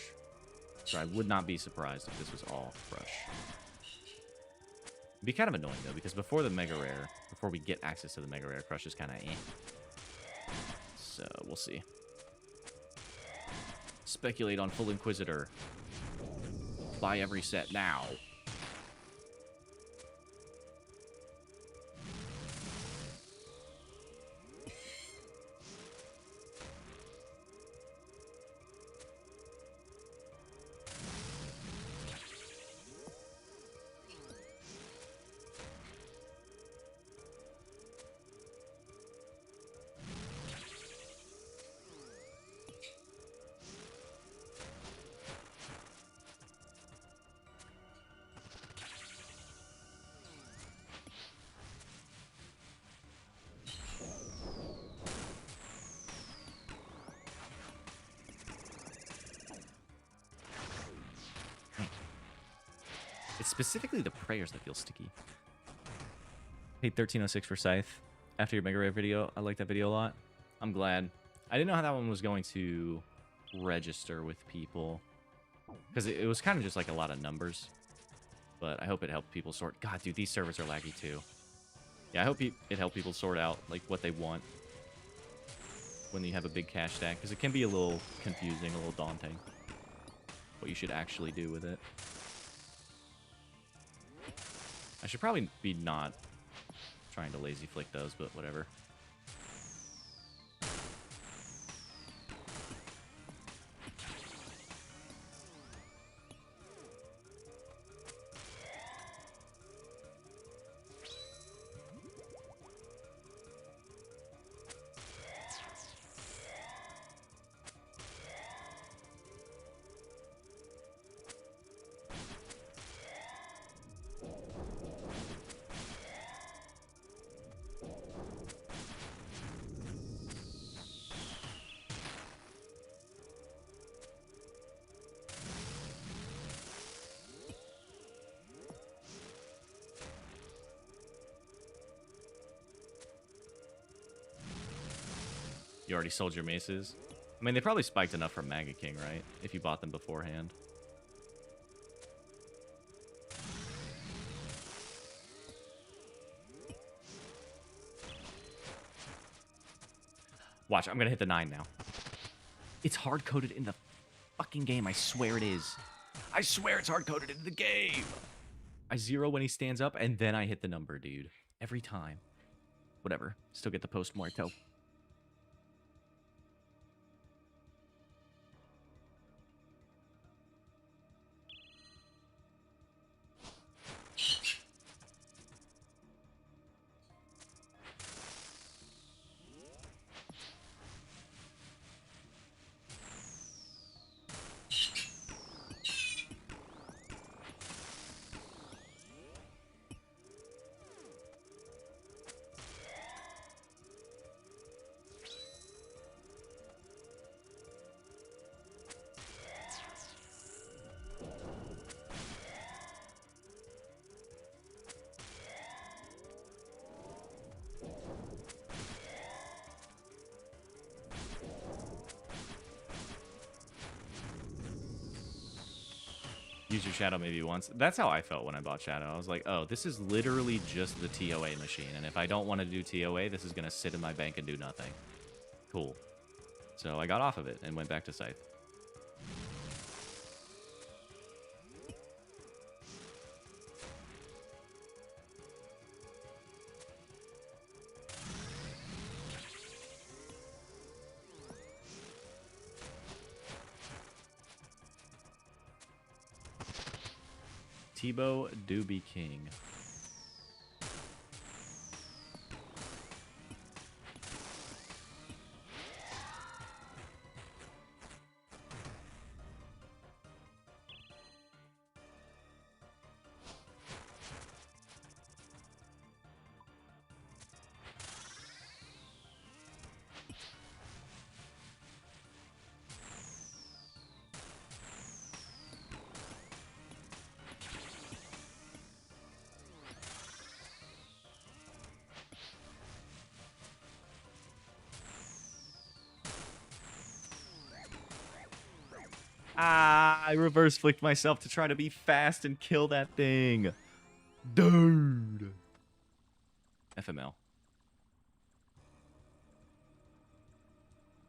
So I would not be surprised if this was all crush. It'd be kind of annoying, though, because before the Mega Rare, before we get access to the Mega Rare, crush is kind of eh. So we'll see. Speculate on Full Inquisitor. Buy every set now. It's specifically the prayers that feel sticky. Paid 1306 for Scythe after your Mega Rare video. I like that video a lot. I'm glad. I didn't know how that one was going to register with people. Because it was kind of just like a lot of numbers. But I hope it helped people sort... God, dude, these servers are laggy too. Yeah, I hope it helped people sort out like what they want when you have a big cash stack. Because it can be a little confusing, a little daunting. What you should actually do with it. I should probably be not trying to lazy flick those, but whatever. You already sold your maces? I mean, they probably spiked enough from Mega King, right? If you bought them beforehand. Watch, I'm gonna hit the 9 now. It's hard-coded in the fucking game. I swear it is. I swear it's hard-coded in the game. I 0 when he stands up, and then I hit the number, dude. Every time. Whatever. Still get the post-mortem. Use your Shadow maybe once. That's how I felt when I bought Shadow. I was like, oh, this is literally just the TOA machine. And if I don't want to do TOA, this is going to sit in my bank and do nothing. Cool. So I got off of it and went back to Scythe. Tebow Doobie King. Ah, I reverse flicked myself to try to be fast and kill that thing. Dude. FML.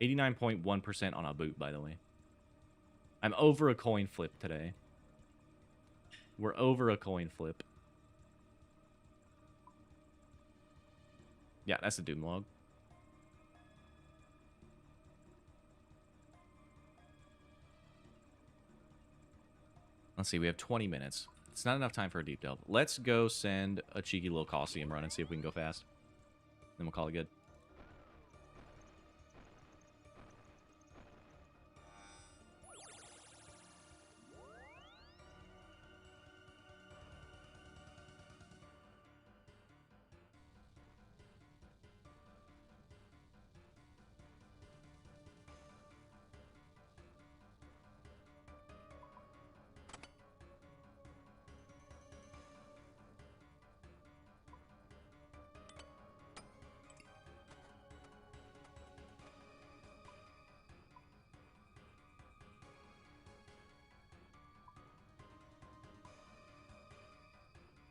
89.1% on a boot, by the way. I'm over a coin flip today. We're over a coin flip. Yeah, that's a Doom log. Let's see, we have 20 minutes. It's not enough time for a deep delve. Let's go send a cheeky little Colosseum run and see if we can go fast. Then we'll call it good.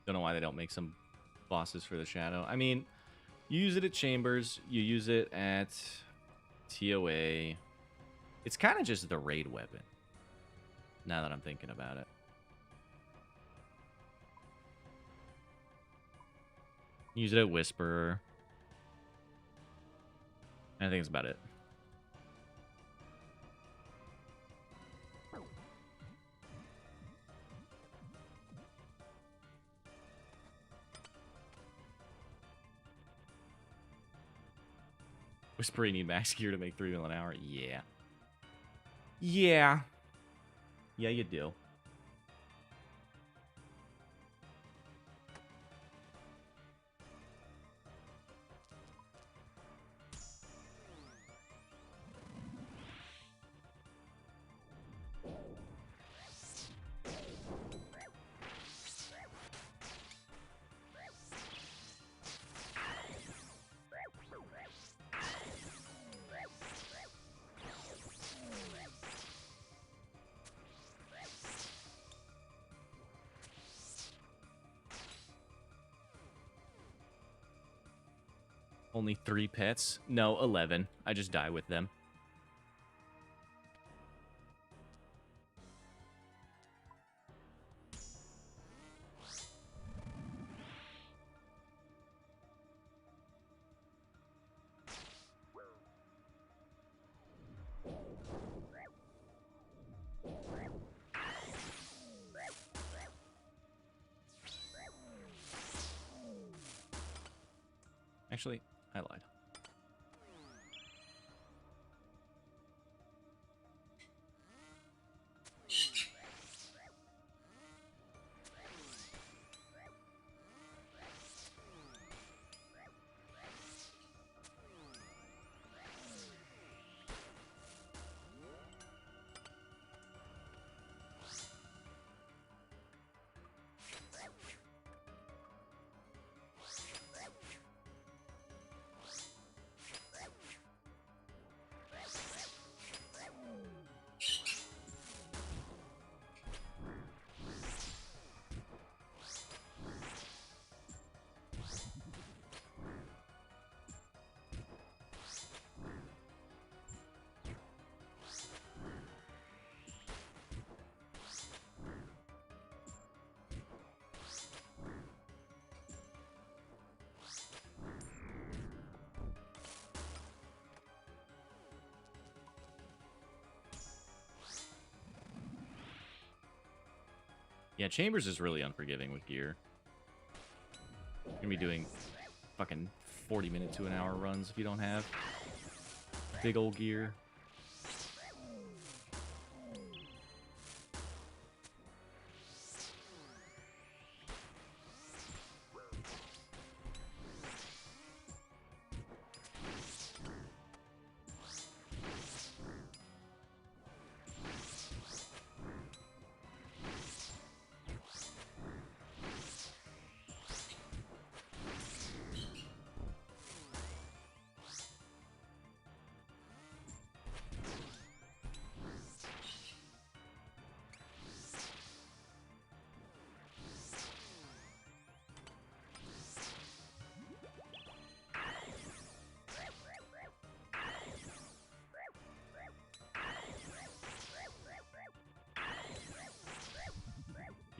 Don't know why they don't make some bosses for the Shadow. I mean, you use it at Chambers. You use it at TOA. It's kind of just the raid weapon, now that I'm thinking about it. Use it at Whisperer. I think that's about it. Whisperer, you need max gear to make 3 mil an hour? Yeah. Yeah. Yeah, you do. Only 3 pets? No, 11. I just die with them. Actually, I lied. Yeah, Chambers is really unforgiving with gear. You're gonna be doing fucking 40-minute to an hour runs if you don't have big old gear.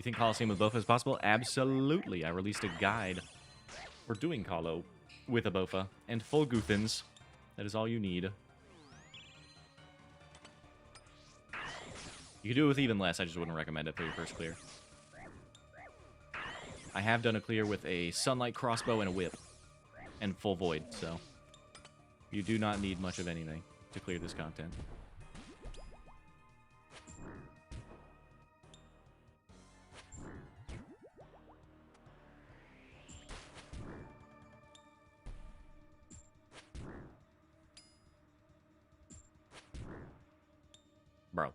You think Coliseum with Bofa is possible? Absolutely. I released a guide for doing Colo with a Bofa and full Guthans. That is all you need. You can do it with even less. I just wouldn't recommend it for your first clear. I have done a clear with a Sunlight Crossbow and a Whip. And full Void, so... You do not need much of anything to clear this content. Bro.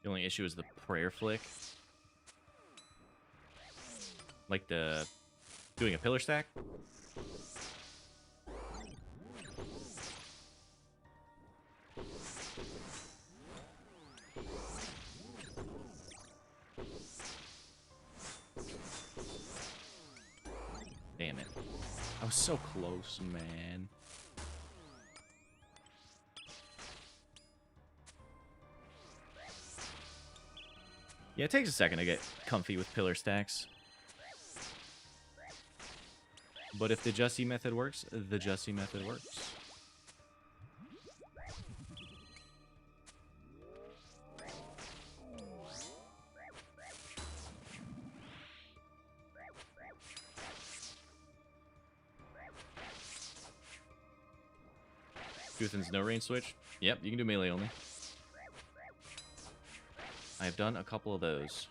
The only issue is the prayer flick. Like the... doing a pillar stack? Damn it. I was so close, man. Yeah, it takes a second to get comfy with pillar stacks. But if the Justy method works, the Justy method works. Guthan's no range switch? Yep, you can do melee only. I've done a couple of those.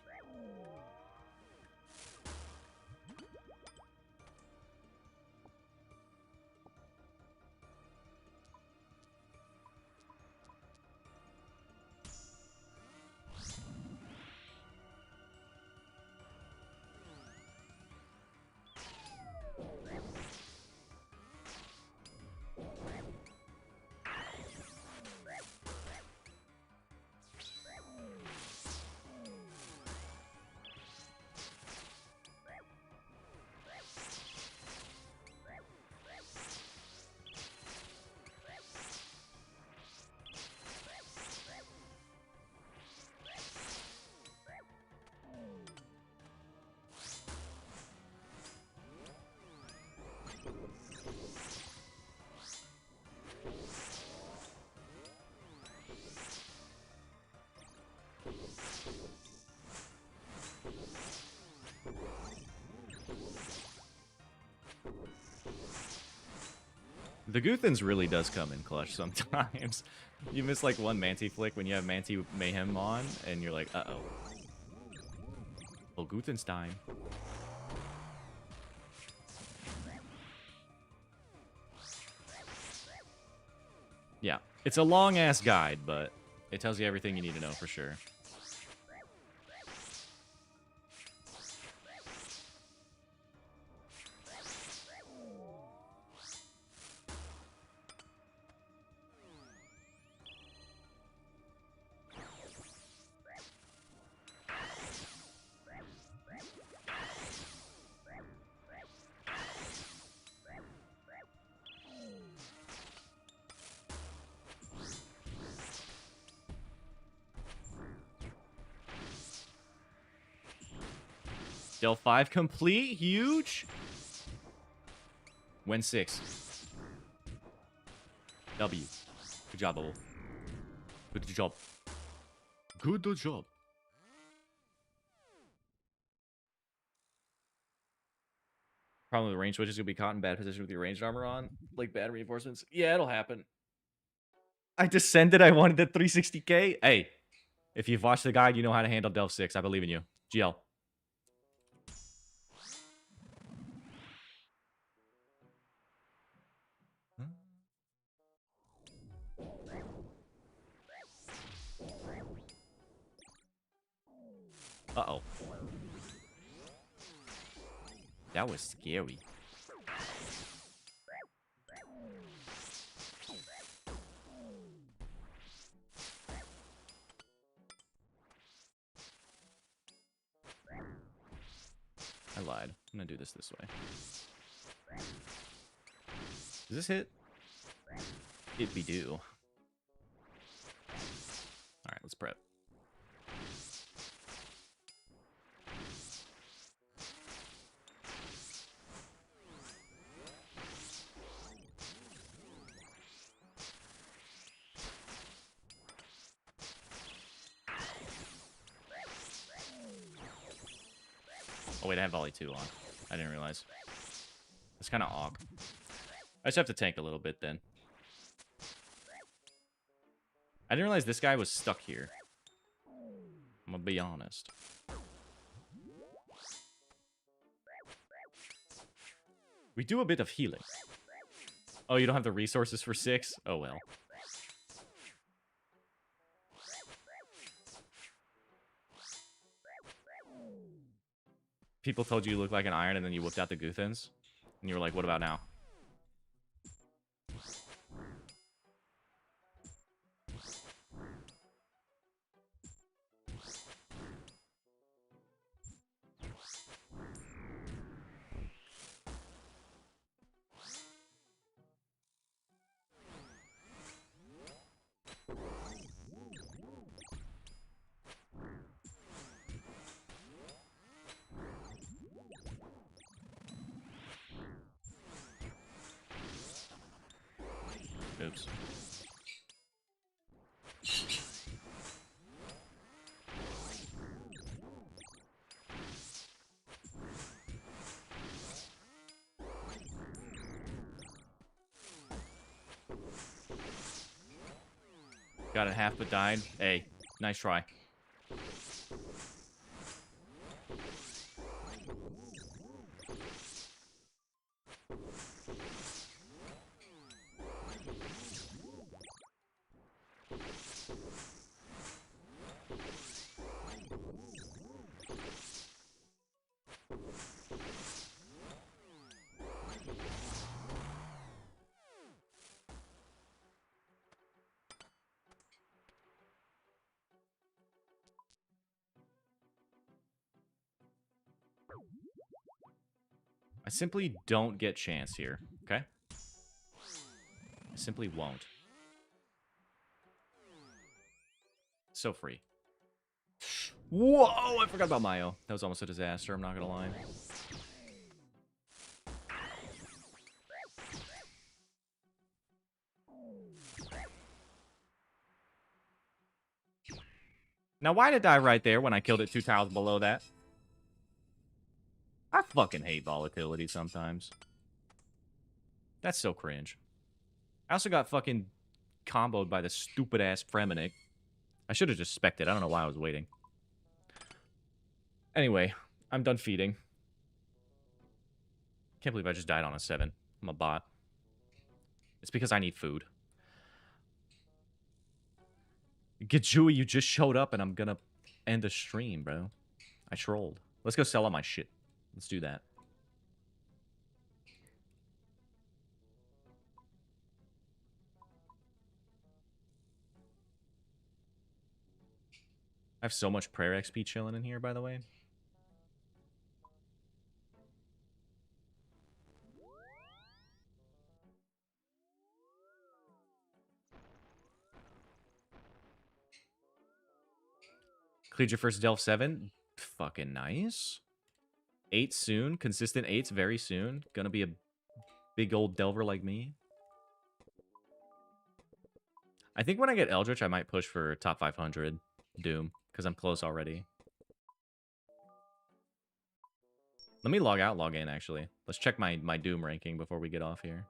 The Guthans really does come in clutch sometimes. You miss like one Manti flick when you have Manti Mayhem on, and you're like, uh-oh. Well, Guthan's time. Yeah, it's a long-ass guide, but it tells you everything you need to know for sure. Del 5 complete, huge. Win 6. W. Good job, Bubble. Good job. Good job. Problem with range switches, you'll be caught in bad position with your ranged armor on. Like bad reinforcements. Yeah, it'll happen. I descended, I wanted the 360k. Hey, if you've watched the guide, you know how to handle Delve 6. I believe in you. GL. Uh-oh. That was scary. I lied. I'm gonna do this way. Does this hit? It be do. Alright, let's prep. Oh wait, I have volley 2 on. I didn't realize. It's kind of awk. I just have to tank a little bit then. I didn't realize this guy was stuck here. I'm gonna be honest. We do a bit of healing. Oh, you don't have the resources for 6? Oh well. People told you you look like an iron and then you whipped out the Guthans. And you were like, what about now? Oops. Got it half but died. Hey, nice try. I simply don't get chance here, okay? I simply won't. So free. Whoa, I forgot about Mayo. That was almost a disaster, I'm not gonna lie. Now, why'd it die right there when I killed it 2 tiles below that? I fucking hate volatility sometimes. That's so cringe. I also got fucking comboed by the stupid-ass Fremennik. I should have just spec'd it. I don't know why I was waiting. Anyway, I'm done feeding. Can't believe I just died on a 7. I'm a bot. It's because I need food. Gajui, you just showed up and I'm gonna end the stream, bro. I trolled. Let's go sell all my shit. Let's do that. I have so much prayer XP chilling in here, by the way. Cleared your first Delve 7. Fucking nice. 8 soon. Consistent 8s very soon. Gonna be a big old Delver like me. I think when I get Eldritch, I might push for top 500 Doom, because I'm close already. Let me log out, log in, actually. Let's check my Doom ranking before we get off here.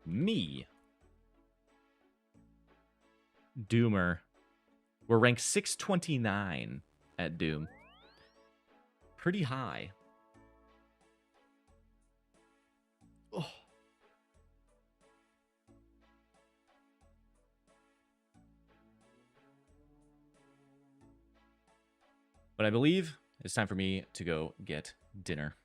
Me. Doomer. We're ranked 629 at Doom. Pretty high. Oh. But I believe it's time for me to go get dinner.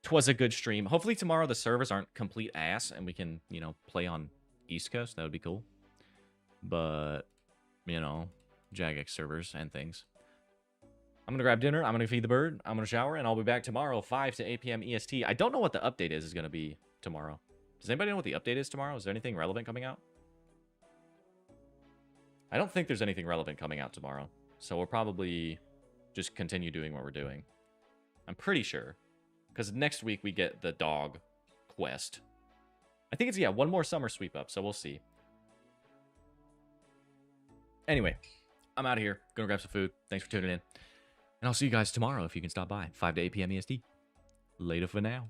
'Twas a good stream. Hopefully tomorrow the servers aren't complete ass and we can, you know, play on East Coast. That would be cool. But, you know, Jagex servers and things. I'm going to grab dinner. I'm going to feed the bird. I'm going to shower. And I'll be back tomorrow, 5 to 8 p.m. EST. I don't know what the update is going to be tomorrow. Does anybody know what the update is tomorrow? Is there anything relevant coming out? I don't think there's anything relevant coming out tomorrow. So we'll probably just continue doing what we're doing. I'm pretty sure. Because next week we get the dog quest. I think it's, yeah, one more summer sweep up. So we'll see. Anyway, I'm out of here. Gonna grab some food. Thanks for tuning in. And I'll see you guys tomorrow if you can stop by. 5 to 8 p.m. EST. Later for now.